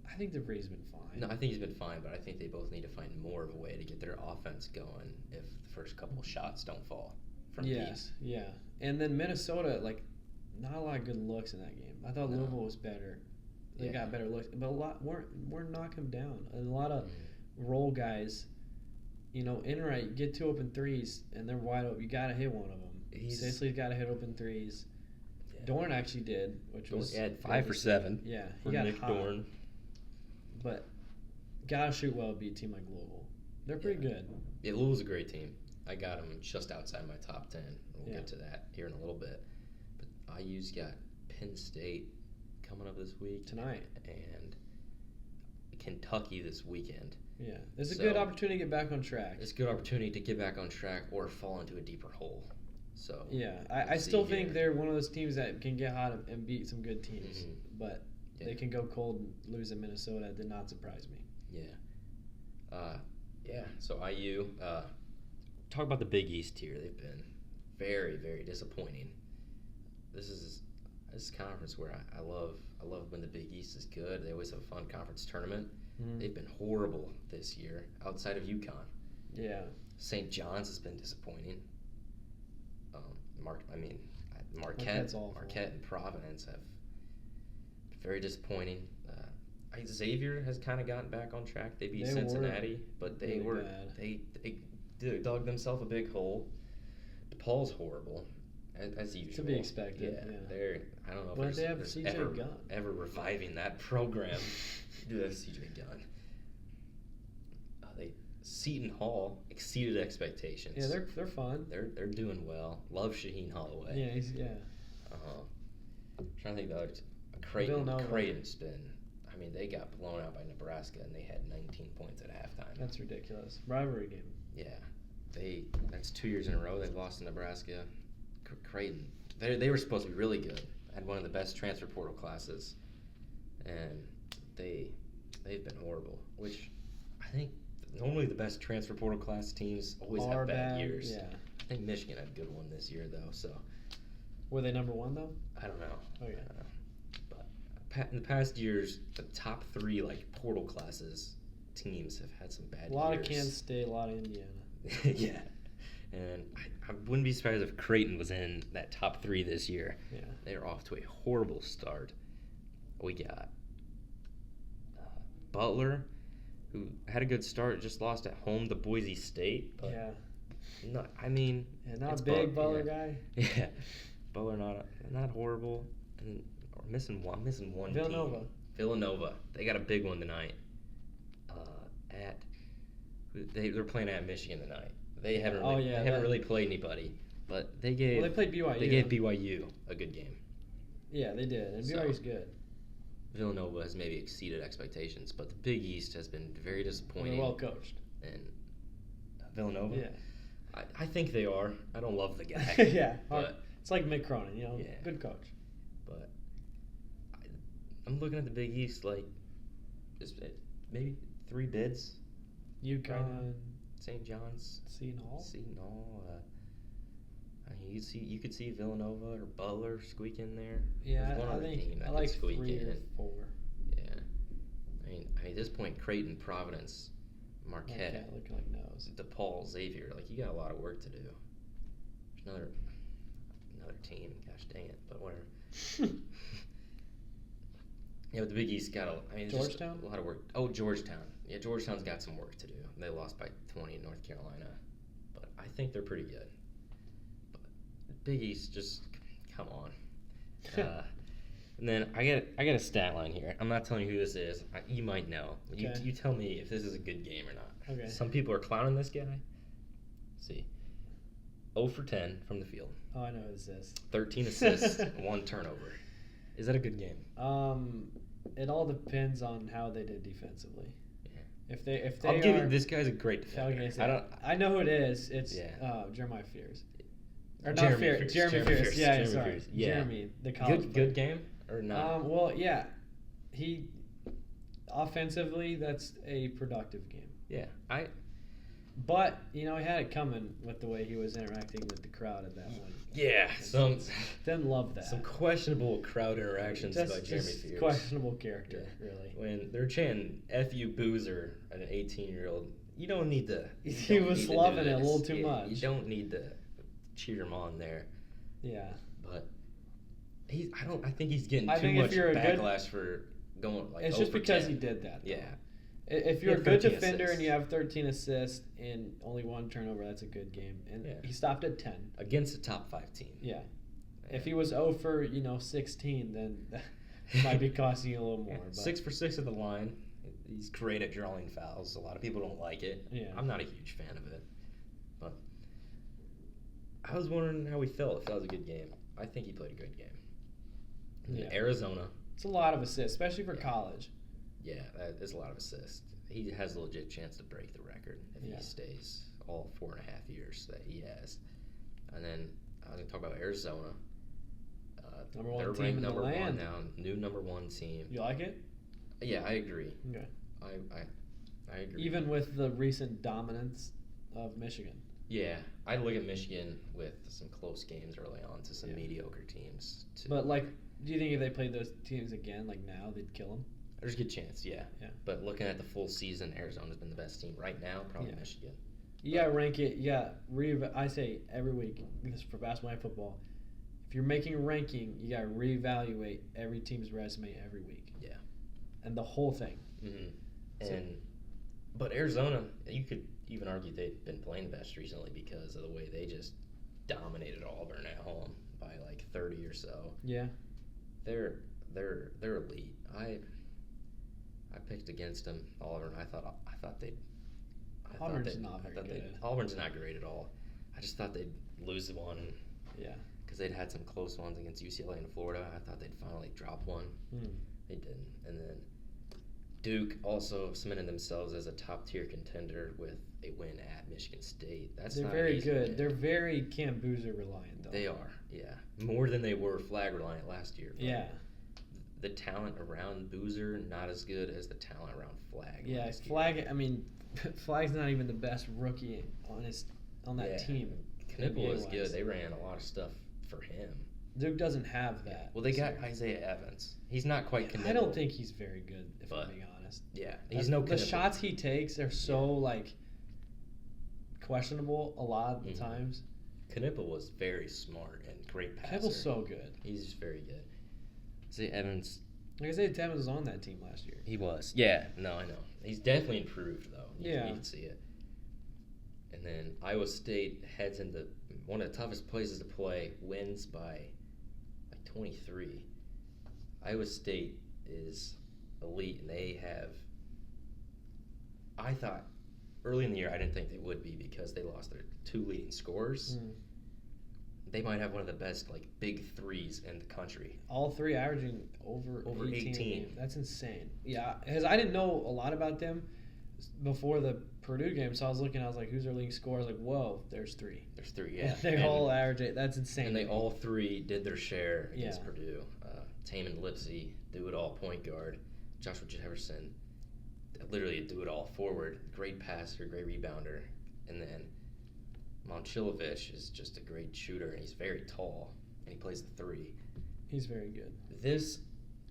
I think DeVries has been fine. No, I think he's been fine, but I think they both need to find more of a way to get their offense going if the first couple of shots don't fall from deep. Yeah. And then Minnesota, like, not a lot of good looks in that game. I thought Louisville was better. They got better looks, but a lot weren't knocking them down. And a lot of role guys, Enright get 2 open threes and they're wide open. You got to hit one of them. Sisley's got to hit open threes. Yeah. Dorn actually did, which was had 5 for 7. Yeah, he got Nick hot. Dorn. But gotta shoot well to beat a team like Louisville. They're pretty good. Yeah, Louisville's a great team. I got them just outside my top 10. We'll get to that here in a little bit. But IU's got Penn State coming up this week tonight and Kentucky this weekend. Yeah, it's a good opportunity to get back on track. It's a good opportunity to get back on track or fall into a deeper hole. So yeah, I still think they're one of those teams that can get hot and beat some good teams, but they can go cold and lose in Minnesota. It did not surprise me. Yeah. So IU, talk about the Big East here. They've been very, very disappointing. This is conference where I love when the Big East is good. They always have a fun conference tournament. They've been horrible this year outside of UConn. Yeah. St. John's has been disappointing. Marquette and Providence have been very disappointing. Xavier has kind of gotten back on track. They beat Cincinnati, but they dug themselves a big hole. DePaul's horrible. As usual. To be expected. Yeah. I don't know but if they have there's CJ Gunn. ever reviving that program. Do have CJ Gunn. Seton Hall exceeded expectations. Yeah, they're fun. They're doing well. Love Shaheen Holloway. Yeah. I'm trying to think of Creighton's been. I mean, they got blown out by Nebraska and they had 19 points at halftime. That's ridiculous. Rivalry game. Yeah, that's 2 years in a row they've lost to Nebraska. Creighton, they were supposed to be really good. Had one of the best transfer portal classes, and they've been horrible. Which I think normally the best transfer portal class teams always have bad years. Yeah. I think Michigan had a good one this year though. So were they number 1 though? I don't know. Oh yeah. But in the past years, the top 3 portal classes teams have had some bad years. A lot of Kansas State, a lot of Indiana. Yeah. And I wouldn't be surprised if Creighton was in that top 3 this year. Yeah. They're off to a horrible start. We got Butler, who had a good start, just lost at home to Boise State. But not a big Butler guy. Yeah. Butler not horrible. And missing one Villanova. team. Villanova. They got a big one tonight. They're playing at Michigan tonight. They haven't really played anybody, but they gave. Well, they played BYU. They gave BYU a good game. Yeah, they did, and BYU's good. Villanova has maybe exceeded expectations, but the Big East has been very disappointing. They're well coached. And Villanova. Yeah. I think they are. I don't love the guy. Yeah, but it's like Mick Cronin, good coach. But I'm looking at the Big East maybe 3 bids. UConn, St. John's, Seton Hall. You could see Villanova or Butler squeak in there. Yeah, There's one other team that I like could squeak 3 in. or 4. Yeah, I mean, at this point, Creighton, Providence, Marquette looking like nose. DePaul, Xavier, you got a lot of work to do. There's another team. Gosh dang it, but whatever. Yeah, but the Big East got Georgetown? a lot of work. Oh, Georgetown. Yeah, Georgetown's got some work to do. They lost by 20 in North Carolina. I think they're pretty good. But Big East, just come on. And then I got a stat line here. I'm not telling you who this is. You might know. Okay. You tell me if this is a good game or not. Okay. Some people are clowning this guy. Let's see. 0 for 10 from the field. Oh, I know who this is. 13 assists, 1 turnover. Is that a good game? It all depends on how they did defensively. Yeah. If they I'll give you, this guy's a great defender. I know who it is. It's Jeremiah Fears. Or not Fears. Jeremy Fears. Yeah, sorry. Yeah. Jeremy, the college good game or not? Well, yeah. He offensively, that's a productive game. Yeah. But, he had it coming with the way he was interacting with the crowd at that one. Yeah, didn't love that. Some questionable crowd interactions by Jeremy Fears. Questionable character, really. When they're chanting "F you, Boozer" at an 18-year-old, you don't need to. He was loving it a little too much. You don't need to cheer him on there. Yeah. But I think he's getting too much backlash for going like. It's just because he did that. Yeah. If you're a good defender and you have 13 assists and only 1 turnover, that's a good game. And he stopped at 10 against a top 5 team. Yeah. If he was 0 for 16, then it might be costing you a little more. But 6 for 6 at the line. He's great at drawing fouls. A lot of people don't like it. Yeah. I'm not a huge fan of it, but I was wondering how he felt. If that was a good game, I think he played a good game. And then Arizona. It's a lot of assists, especially for college. Yeah, that is a lot of assists. He has a legit chance to break the record if he stays all 4.5 years that he has. And then I was going to talk about Arizona. Number 1 they're team ranked in the number land. 1 now, new number 1 team. You like it? Yeah, I agree. Okay. I agree. Even with the recent dominance of Michigan. Yeah, I look at Michigan with some close games early on to some mediocre teams. But do you think if they played those teams again, now, they'd kill them? There's a good chance, yeah. But looking at the full season, Arizona's been the best team right now. Probably Michigan. You gotta rank it. I say every week. This is for basketball and football. If you're making a ranking, you gotta reevaluate every team's resume every week. Yeah. And the whole thing. Mm-hmm. But Arizona, you could even argue they've been playing the best recently because of the way they just dominated Auburn at home by 30 or so. Yeah. They're elite. I picked against them, Auburn. I thought they'd. Auburn's not very good. Auburn's not great at all. I just thought they'd lose one. Yeah. Because they'd had some close ones against UCLA and Florida. I thought they'd finally drop one. They didn't. And then Duke also cemented themselves as a top-tier contender with a win at Michigan State. They're very good. They're very Cam Boozer reliant, though. They are, yeah. More than they were flag reliant last year. Yeah. The talent around Boozer, not as good as the talent around Flag. Yeah, Flag's not even the best rookie on that team. Knipple is good. They ran a lot of stuff for him. Duke doesn't have that. Well, they got Isaiah Evans. He's not quite Knipple. I don't think he's very good, if I'm being honest. Yeah, he's no Knipple. The shots he takes are so, questionable a lot of the times. Knipple was very smart and great passer. Knipple's so good. He's just very good. Isaiah Evans. Isaiah Evans was on that team last year. He was. Yeah, no, I know. He's definitely improved, though. You can see it. And then Iowa State heads into one of the toughest places to play, wins by 23. Iowa State is elite, and they have. I thought early in the year I didn't think they would be because they lost their 2 leading scorers. They might have one of the best big threes in the country. All 3 averaging over 18. That's insane. Yeah, because I didn't know a lot about them before the Purdue game, so I was like, who's their leading scorer? I was like, whoa, there's 3. There's 3, yeah. They all average 8. That's insane. And they all 3 did their share against Purdue. Taman Lipsey, do-it-all point guard. Joshua Jefferson, literally a do-it-all forward. Great passer, great rebounder. And then Momcilovic is just a great shooter, and he's very tall, and he plays the 3. He's very good. This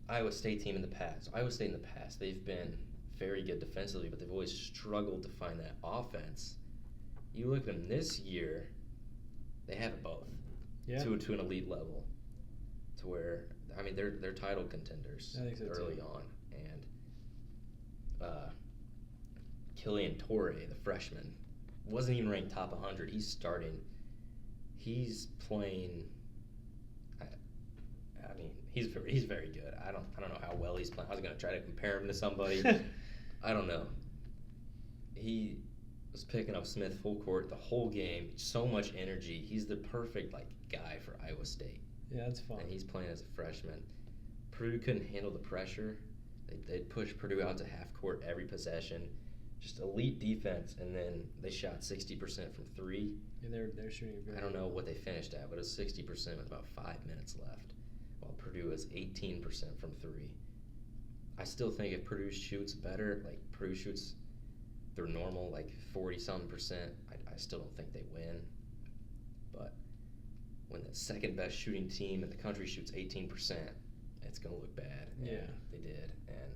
Iowa State team in the past, they've been very good defensively, but they've always struggled to find that offense. You look at them this year, they have it both. Yeah. To an elite level, to where they're title contenders early on, and Killian Torrey, the freshman, wasn't even ranked top 100. He's starting. He's playing. I mean, he's very good. I don't know how well he's playing. I was gonna try to compare him to somebody. I don't know. He was picking up Smith full court the whole game. So much energy. He's the perfect guy for Iowa State. Yeah, that's fun. And he's playing as a freshman. Purdue couldn't handle the pressure. They'd push Purdue out to half court every possession. Just elite defense, and then they shot 60% from three. Yeah, they're shooting very I don't know what they finished at, but it was 60% with about 5 minutes left, while Purdue was 18% from three. I still think if Purdue shoots better, Purdue shoots their normal 40-something%, I still don't think they win. But when the second best shooting team in the country shoots 18%, it's going to look bad. Yeah. And they did. And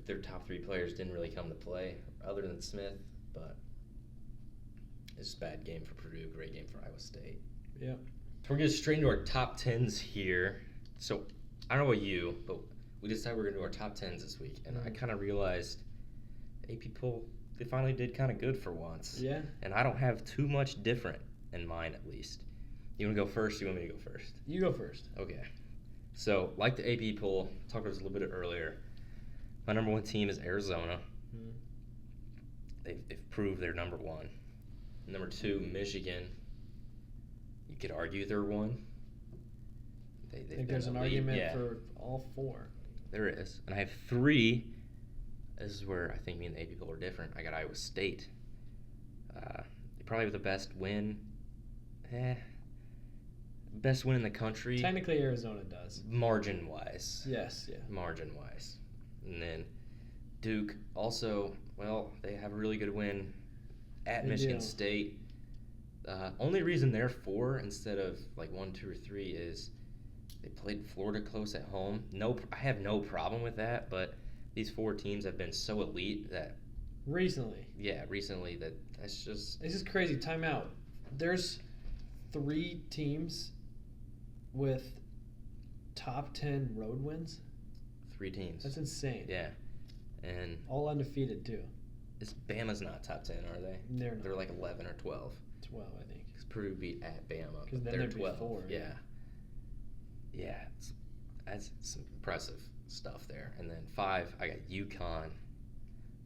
their top three players didn't really come to play other than Smith, but it's a bad game for Purdue, great game for Iowa State. Yeah. We're going to get straight into our top 10s here. So I don't know about you, but we decided we're going to do our top 10s this week, and I kind of realized AP poll, they finally did kind of good for once. Yeah. And I don't have too much different in mind, at least. You want to go first? Or you want me to go first? You go first. Okay. So, like the AP poll, talked about this a little bit earlier. My number one team is Arizona. Mm-hmm. They've proved they're number one. Number two, Michigan. You could argue they're one. I think there's an argument for all four. There is. And I have three. This is where I think me and the AP poll are different. I got Iowa State. Probably with the best win. Best win in the country. Technically, Arizona does. Margin-wise. Yes, yeah. Margin-wise. And then Duke also, well, they have a really good win at Michigan State. Only reason they're 4 instead of 1, 2, or 3 is they played Florida close at home. I have no problem with that, but these 4 teams have been so elite that recently that's just... This is crazy. Time out. There's 3 teams with top 10 road wins. 3 teams. That's insane. Yeah. And all undefeated, too. Bama's not top 10, are they? They're not. They're 11 or 12. 12, I think. Because Purdue beat at Bama. Because then they're there'd 12. be 4. Yeah. Yeah. That's some impressive stuff there. And then 5, I got UConn.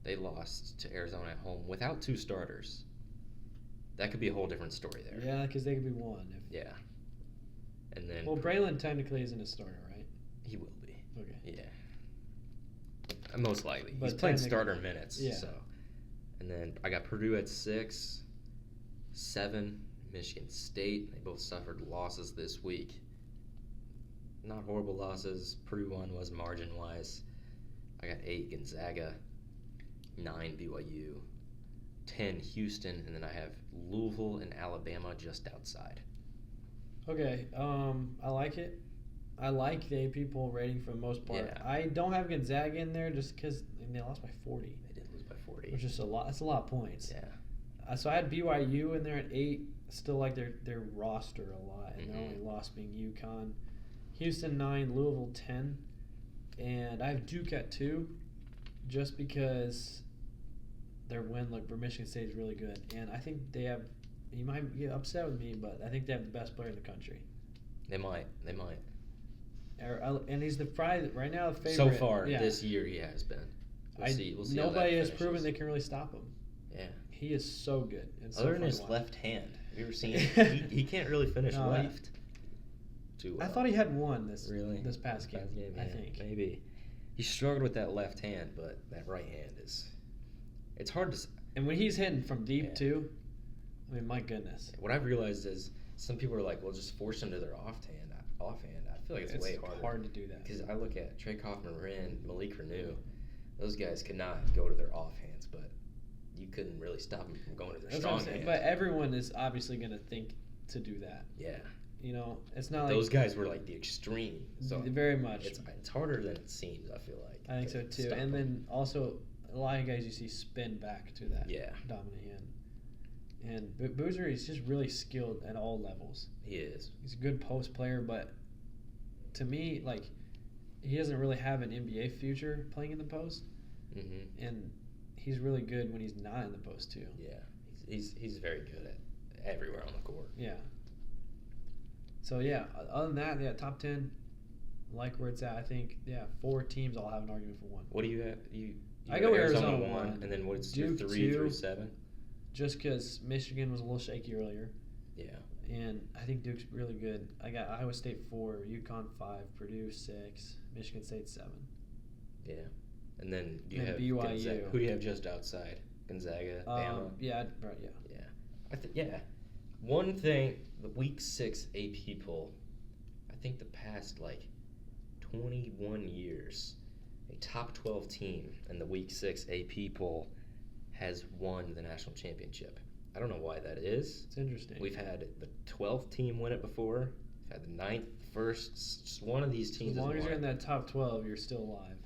They lost to Arizona at home without 2 starters. That could be a whole different story there. Yeah, because they could be 1. Yeah. And then... Well, Braylon technically isn't a starter, right? He will be. Okay. Yeah. Most likely. But he's playing starter minutes. Yeah. So. And then I got Purdue at 6. 7, Michigan State. They both suffered losses this week. Not horrible losses. Purdue one was margin-wise. I got 8, Gonzaga. 9, BYU. 10, Houston. And then I have Louisville and Alabama just outside. Okay, I like it. I like the AP poll rating for the most part. Yeah. I don't have Gonzaga in there just because they lost by 40. They did lose by 40. Which is a lot. That's a lot of points. Yeah. So I had BYU in there at 8. Still like their roster a lot, and their only loss being UConn. Houston 9, Louisville 10, and I have Duke at 2, just because their win for Michigan State is really good, and I think they have. You might get upset with me, but I think they have the best player in the country. They might. And he's probably right now the favorite. So far this year, he has been. We'll see. Nobody has proven they can really stop him. Yeah. He is so good. Other than his left hand, have you ever seen? he can't really finish left. Too well. I thought he had one this past game. I think maybe he struggled with that left hand, but that right hand it's hard to. And when he's hitting from deep too, I mean, my goodness. What I've realized is some people are like, well, just force them to their offhand. I feel like it's way harder. It's hard to do that. Because I look at Trey Kaufman-Marin, Malik Renew, those guys could not go to their offhands, but you couldn't really stop them from going to their strong hand. But everyone is obviously going to think to do that. Yeah. It's not like those guys were like the extreme. So very much. It's harder than it seems. I feel like. I think so too. And then also a lot of guys you see spin back to that dominant hand. And Boozer is just really skilled at all levels. He is. He's a good post player, but to me, he doesn't really have an NBA future playing in the post. Mm-hmm. And he's really good when he's not in the post too. Yeah, he's very good at everywhere on the court. Yeah. So yeah, other than that, yeah, top 10, like where it's at. I think 4 teams all have an argument for 1. What do you have? You I go Arizona Arizona 1, 1, and then what's Duke your 3 2, through 7? Just because Michigan was a little shaky earlier. Yeah. And I think Duke's really good. I got Iowa State 4, UConn 5, Purdue 6, Michigan State 7. Yeah. And then you And have BYU. Gonzaga. Who do you have just outside? Gonzaga, Bama? Yeah, right, yeah. Yeah. One thing, the Week 6 AP poll, I think the past, 21 years, a top 12 team in the Week 6 AP poll has won the national championship. I don't know why that is. It's interesting. We've had the 12th team win it before. We've had the 9th, 1st. One of these teams as long has as you're won. in that top 12, you're still alive.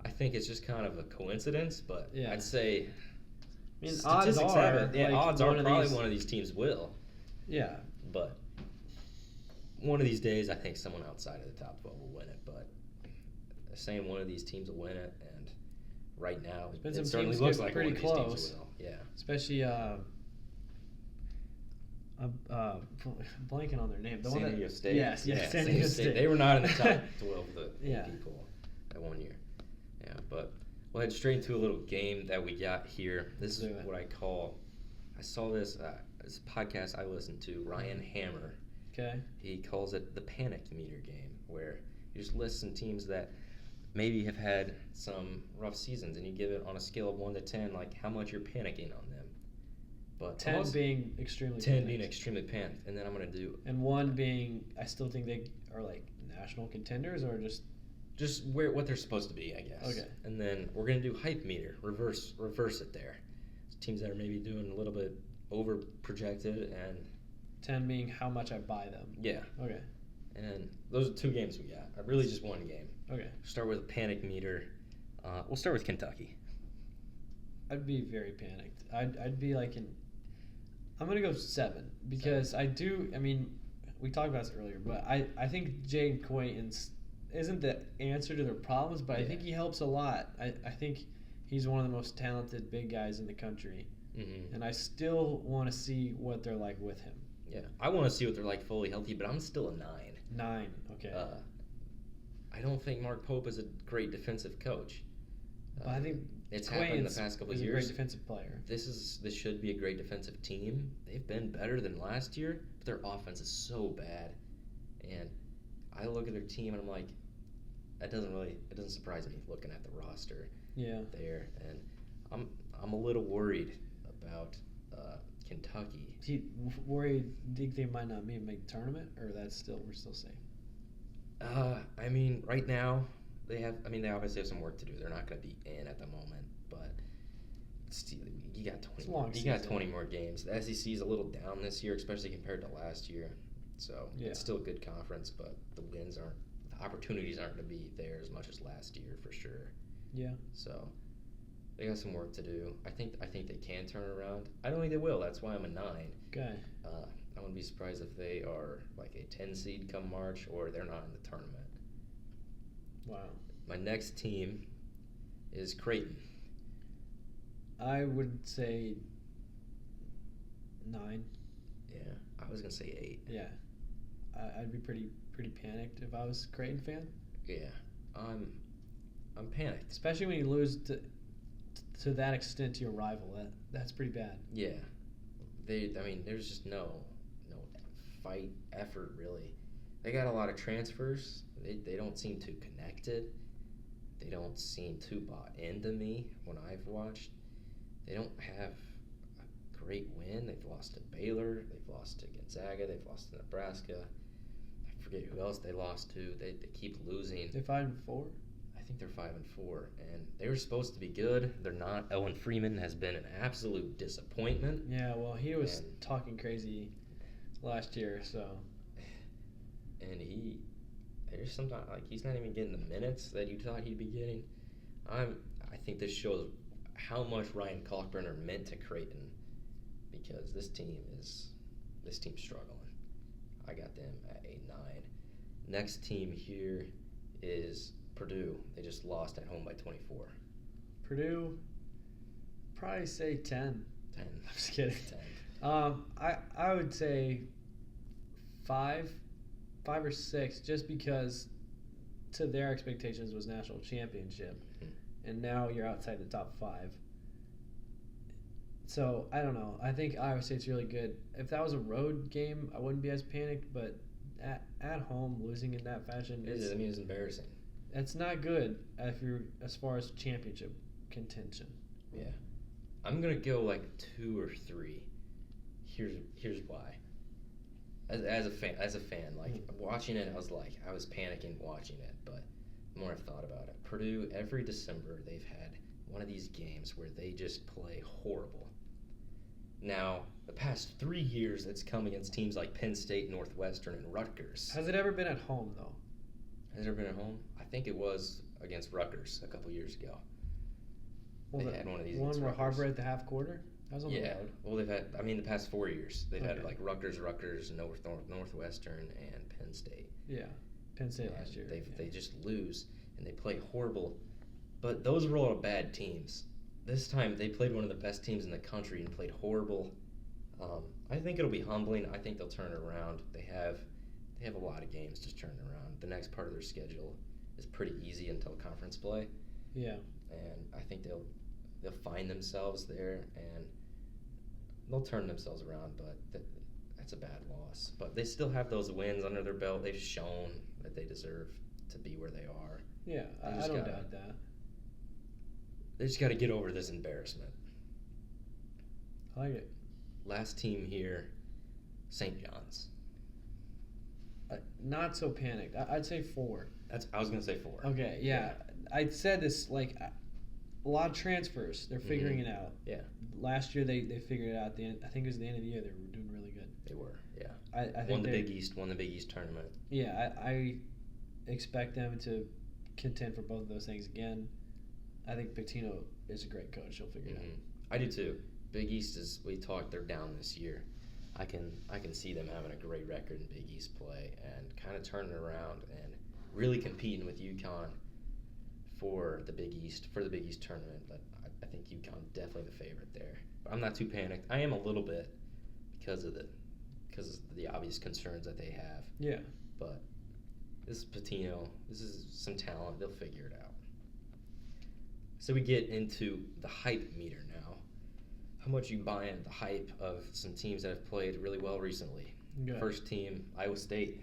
I think it's just kind of a coincidence, but Yeah. I'd say I mean, statistics odds have are, it. Yeah, like, odds are one of probably these- one of these teams will. Yeah. But one of these days, I think someone outside of the top 12 will win it. But saying one of these teams will win it, and right now, been it some certainly teams looks get like pretty one of these close. teams will. Yeah. Especially, blanking on their name. San Diego State. Yes, yeah, San Diego State. They were not in the top 12 of the Yeah. AP poll that 1 year. Yeah, but we'll head straight into a little game that we got here. This is what I call. I saw this podcast I listened to, Ryan Hammer. Okay. He calls it the panic meter game, where you just listen teams that maybe have had some rough seasons, and you give it on a scale of 1 to 10, like how much you're panicking on them. But 10 being extremely 10 panicked. being extremely panicked, and then I'm gonna do And 1 being, I still think they are like national contenders, or just what they're supposed to be, I guess. Okay. And then we're gonna do hype meter, reverse it there. Teams that are maybe doing a little bit over projected, and 10 being how much I buy them. yeah. Okay. And those are 2 games we got. Really just 1 game. Okay. Start with a panic meter. We'll start with Kentucky. I'd be very panicked. I'd be like I'm gonna go 7 because I mean, we talked about this earlier, but I think Jaden Coyton isn't the answer to their problems, but I think he helps a lot. I think he's one of the most talented big guys in the country, and I still want to see what they're like with him. Yeah, I want to see what they're like fully healthy, but I'm still a 9. 9, okay. I don't think Mark Pope is a great defensive coach. But I think it's happened in the past couple of years. He's a great defensive player. This should be a great defensive team. They've been better than last year, but their offense is so bad. And I look at their team and I'm like, it doesn't surprise me looking at the roster. Yeah. There, and I'm a little worried about Kentucky. Worried? Think they might not make the tournament, or we're still safe? I mean, right now they obviously have some work to do. They're not going to be in at the moment, but you got 20. You got 20 more games. The SEC is a little down this year, especially compared to last year. So it's still a good conference, but the opportunities aren't going to be there as much as last year for sure. Yeah. So they got some work to do. I think they can turn it around. I don't think they will. That's why I'm a 9. Okay. I wouldn't be surprised if they are like a 10 seed come March, or they're not in the tournament. Wow. My next team is Creighton. I would say 9. Yeah, I was gonna say 8. Yeah. I'd be pretty panicked if I was a Creighton fan. Yeah, I'm panicked. Especially when you lose to that extent to your rival. That's pretty bad. Yeah, there's just no fight effort really. They got a lot of transfers. They don't seem too connected. They don't seem too bought into me when I've watched. They don't have a great win. They've lost to Baylor. They've lost to Gonzaga. They've lost to Nebraska. I forget who else they lost to. They keep losing. They're 5-4. I think they're 5-4, and they were supposed to be good. They're not. Owen Freeman has been an absolute disappointment. Yeah, well, he was talking crazy last year, so. And there's sometimes he's not even getting the minutes that you thought he'd be getting. I think this shows how much Ryan Kalkbrenner meant to Creighton, because this team's struggling. I got them at a 9. Next team here is Purdue. They just lost at home by 24. Purdue, probably say 10. 10. I'm just kidding. 10. I would say 5 or 6, just because to their expectations was national championship, and now you're outside the top 5. So I don't know. I think Iowa State's really good. If that was a road game, I wouldn't be as panicked. But at home, losing in that fashion, it's embarrassing. It's not good if you're as far as championship contention. Yeah, I'm gonna go like 2 or 3. Here's why. As a fan, like watching it, I was panicking watching it. But the more I've thought about it, Purdue every December they've had one of these games where they just play horrible. Now, the past 3 years, it's come against teams like Penn State, Northwestern, and Rutgers. Has it ever been at home, though? Has it ever been at home? I think it was against Rutgers a couple years ago. Well, they had one of these. One where Harvard at the half quarter? That was on the road. Well, they've had, the past 4 years, they've had like Rutgers, Northwestern, and Penn State. Yeah, Penn State last year. They just lose, and they play horrible. But those were all bad teams. This time, they played one of the best teams in the country and played horrible. I think it'll be humbling. I think they'll turn it around. They have a lot of games to turn around. The next part of their schedule is pretty easy until conference play. Yeah. And I think they'll find themselves there, and they'll turn themselves around, but that's a bad loss. But they still have those wins under their belt. They've shown that they deserve to be where they are. Yeah, I don't doubt that. They just got to get over this embarrassment. I like it. Last team here, St. John's. Not so panicked. I'd say 4. I was going to say 4. Okay, yeah. I said this, like, a lot of transfers. They're figuring it out. Yeah. Last year, they figured it out. I think it was the end of the year. They were doing really good. They were, yeah. I think won the Big East tournament. Yeah, I expect them to contend for both of those things again. I think Pitino is a great coach. He'll figure it out. I do too. Big East they're down this year. I can see them having a great record in Big East play and kind of turning around and really competing with UConn for the Big East tournament. But I think UConn definitely the favorite there. But I'm not too panicked. I am a little bit because of the obvious concerns that they have. Yeah. But this is Pitino. This is some talent. They'll figure it out. So we get into the hype meter now. How much you buy into the hype of some teams that have played really well recently? Good. First team, Iowa State.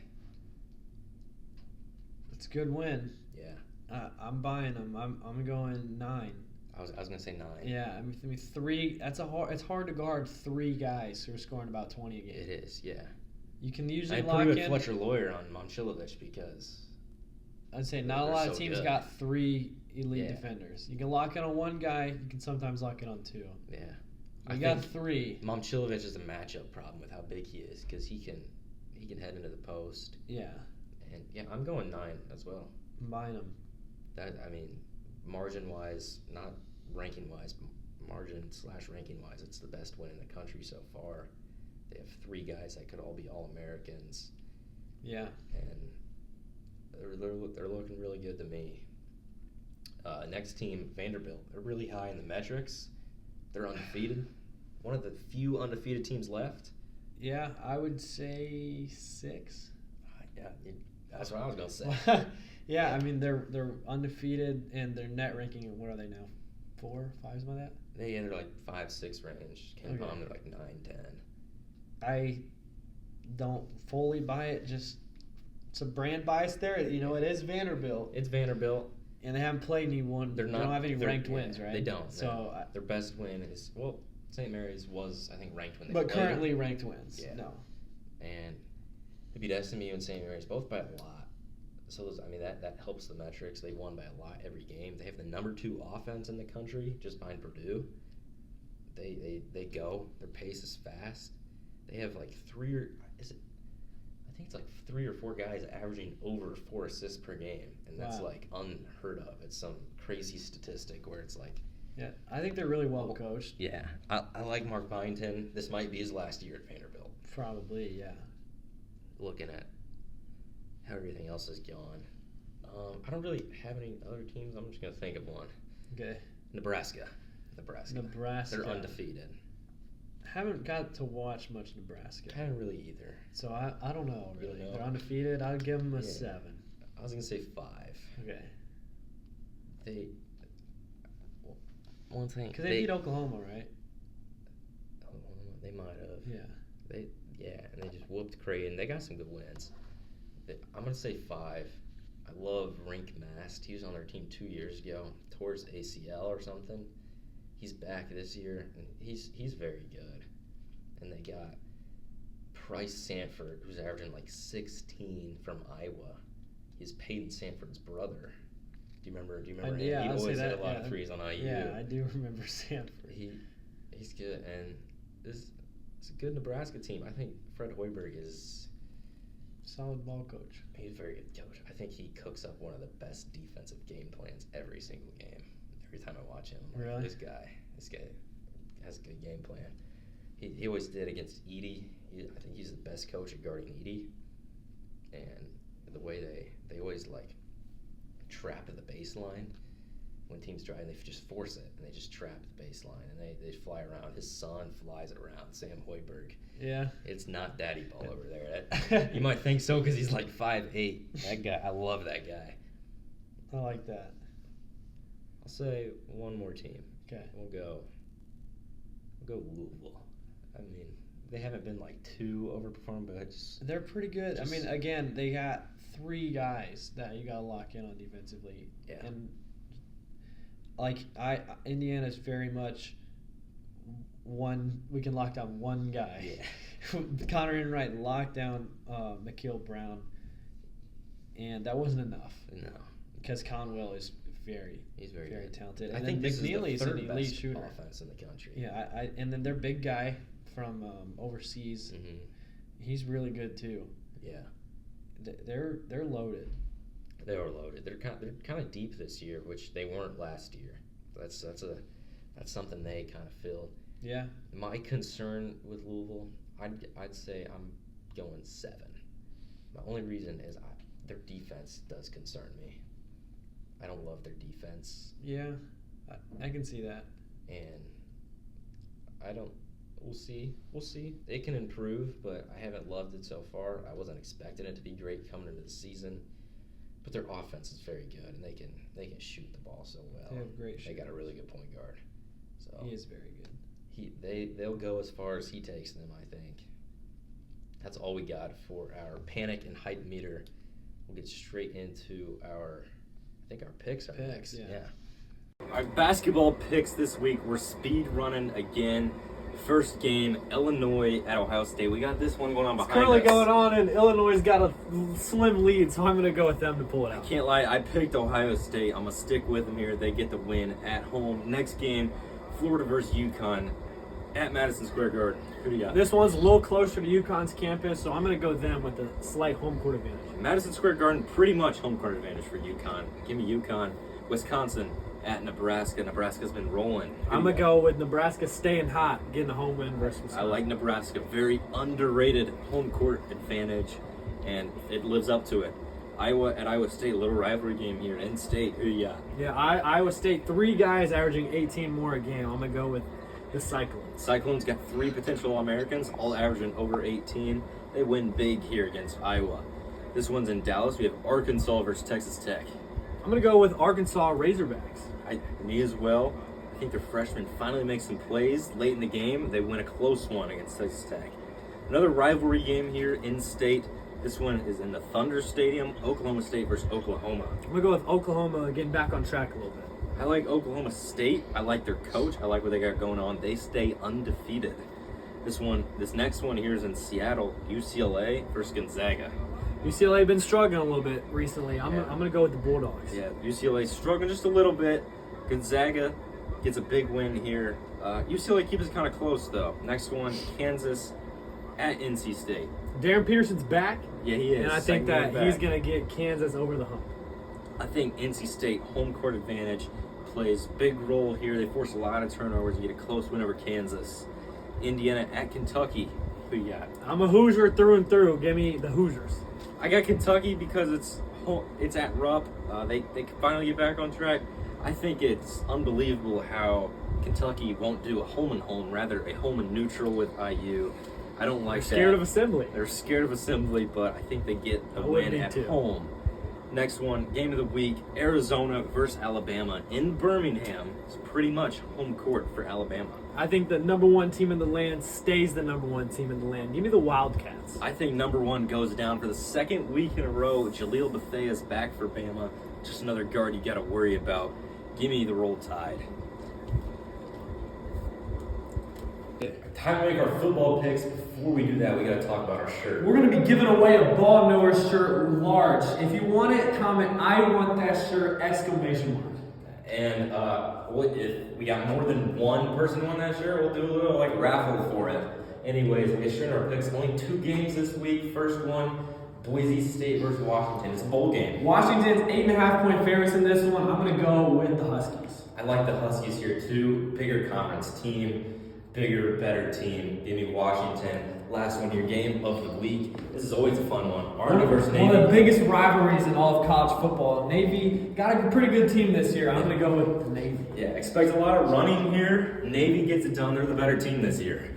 It's a good win. Yeah. I'm buying them. I'm going 9. I was gonna say 9. Yeah, I mean 3. It's hard to guard 3 guys who are scoring about 20 a game. It is, yeah. You can usually I lock put in. Fletcher Lawyer on Momcilovic because I'd say not a lot of teams got 3 elite defenders. You can lock in on 1 guy. You can sometimes lock in on 2. Yeah. You got 3. Momcilovic is a matchup problem with how big he is because he can head into the post. Yeah. And yeah, I'm going 9 as well. I'm buying them. Margin wise, not ranking wise, margin/ranking wise, it's the best win in the country so far. They have 3 guys that could all be All-Americans. Yeah. And they're looking really good to me. Next team, Vanderbilt. They're really high in the metrics. They're undefeated. One of the few undefeated teams left. Yeah, I would say 6. Yeah, that's what I was gonna say. Yeah, I mean they're undefeated and their net ranking. What are they now? 4, 5, something like that. They're like 5-6 range. Ken Palm, they're like 9-10. I don't fully buy it. Just it's a brand bias there. You know, it is Vanderbilt. It's Vanderbilt. And they haven't played anyone. They don't have any ranked wins, right? They don't. So their best win is St. Mary's was I think ranked when they but played. But currently ranked wins. Yeah. No. And they beat SMU and St. Mary's both by a lot. So that helps the metrics. They won by a lot every game. They have the number 2 offense in the country, just behind Purdue. They go. Their pace is fast. They have like 3 or 4 guys averaging over 4 assists per game, and that's like unheard of. It's some crazy statistic where it's like. Yeah, I think they're really well coached. Yeah, I like Mark Byington. This might be his last year at Vanderbilt. Probably, yeah. Looking at how everything else is gone. I don't really have any other teams. I'm just going to think of one. Okay. Nebraska. Nebraska. They're undefeated. Haven't got to watch much Nebraska. I haven't really either. So I don't know, really. You don't know? They're undefeated. I'd give them a 7. I was going to say 5. Okay. One thing. Because they beat Oklahoma, right? They might have. Yeah. And they just whooped Creighton. They got some good wins. I'm going to say 5. I love Rink Mast. He was on their team 2 years ago. Tore his ACL or something. He's back this year, and he's very good. And they got Price Sanford, who's averaging like 16 from Iowa. He's Peyton Sanford's brother. Do you remember him? Yeah, he I'll always say hit that, a lot of threes on IU. Yeah, I do remember Sanford. He's good, and it's a good Nebraska team. I think Fred Hoiberg is solid ball coach. He's a very good coach. I think he cooks up one of the best defensive game plans every single game. Every time I watch him, I'm like, really? This guy has a good game plan. He always did against Edey. I think he's the best coach at guarding Edey. And the way they always like trap at the baseline. When teams try, and they just force it, and they just trap the baseline, and they fly around. His son flies it around, Sam Hoiberg. Yeah. It's not daddy ball over there. You might think so because he's like 5'8". That guy, I love that guy. I like that. I'll say one more team. Okay. We'll go Louisville. I mean, they haven't been like too overperformed, but they're pretty good. I mean, again, they got 3 guys that you got to lock in on defensively. Yeah. And like Indiana's very much one. We can lock down one guy. Yeah. Connor Enright locked down McKeel Brown, and that wasn't enough. No. Because Conwell is very talented. And I think McNeely's is the third an elite best shooter. Offense in the country. Yeah, and then their big guy from overseas, he's really good too. Yeah. They're loaded. They are loaded. They're kind of deep this year, which they weren't last year. That's something they kind of filled. Yeah. My concern with Louisville, I'd say I'm going 7. My only reason is their defense does concern me. I don't love their defense. Yeah, I can see that. And we'll see. It can improve, but I haven't loved it so far. I wasn't expecting it to be great coming into the season. But their offense is very good, and they can shoot the ball so well. They have great. They got a really good point guard. So he is very good. They'll go as far as he takes them, I think. That's all we got for our panic and hype meter. We'll get straight into our picks. Yeah. Our basketball picks this week. We're speed running again. First game, Illinois at Ohio State. We got this one going on behind us. Currently going on, and Illinois got a slim lead, so I'm going to go with them to pull it out. I can't lie, I picked Ohio State. I'm going to stick with them here. They get the win at home. Next game, Florida versus UConn at Madison Square Garden. Who do you got? This one's a little closer to UConn's campus, so I'm going to go them with a slight home court advantage. Madison Square Garden, pretty much home court advantage for UConn. Give me UConn. Wisconsin at Nebraska. Nebraska's been rolling. I'm going to go with Nebraska staying hot, getting a home win versus Wisconsin. I like Nebraska. Very underrated home court advantage, and it lives up to it. Iowa at Iowa State, a little rivalry game here. In-state, who you got? Yeah, Iowa State, 3 guys averaging 18 more a game. I'm going to go with the Cyclones. Cyclones got 3 potential All-Americans, all averaging over 18. They win big here against Iowa. This one's in Dallas. We have Arkansas versus Texas Tech. I'm going to go with Arkansas Razorbacks. Me as well. I think their freshmen finally make some plays late in the game. They win a close one against Texas Tech. Another rivalry game here in state. This one is in the Thunder Stadium, Oklahoma State versus Oklahoma. I'm going to go with Oklahoma getting back on track a little bit. I like Oklahoma State. I like their coach. I like what they got going on. They stay undefeated. This next one here is in Seattle, UCLA versus Gonzaga. UCLA been struggling a little bit recently. I'm going to go with the Bulldogs. Yeah, UCLA struggling just a little bit. Gonzaga gets a big win here. UCLA keeps it kind of close, though. Next one, Kansas at NC State. Darren Peterson's back. Yeah, he is. And I think that he's going to get Kansas over the hump. I think NC State home court advantage plays big role here. They force a lot of turnovers and get a close win over Kansas. Indiana at Kentucky. Who you got? I'm a Hoosier through and through. Give me the Hoosiers. I got Kentucky because it's at Rupp. They can finally get back on track. I think it's unbelievable how Kentucky won't do a home and home, rather a home and neutral with IU. I don't like that. Scared of Assembly. They're scared of Assembly, but I think they get a win at home. Next one, game of the week, Arizona versus Alabama in Birmingham. It's pretty much home court for Alabama. I think the number one team in the land stays the number one team in the land. Give me the Wildcats. I think number one goes down for the second week in a row. Jaleel Bethea is back for Bama. Just another guard you got to worry about. Give me the Roll Tide. Time to make our football picks. Before we do that, we got to talk about our shirt. We're going to be giving away a Ball Knower shirt large. If you want it, comment, I want that shirt, exclamation mark. And if we got more than one person who won that shirt, we'll do a little like raffle for it. Anyways, we'll get straight into our picks. Only 2 games this week. First one, Boise State versus Washington. It's a bowl game. Washington's 8.5-point favorites in this one. I'm going to go with the Huskies. I like the Huskies here too. Bigger conference team, bigger, better team. Give me Washington. Last one, your game of the week. This is always a fun one. Army versus Navy. One of the biggest rivalries in all of college football. Navy got a pretty good team this year. I'm going to go with the Navy. Yeah, expect a lot of running here. Navy gets it done. They're the better team this year.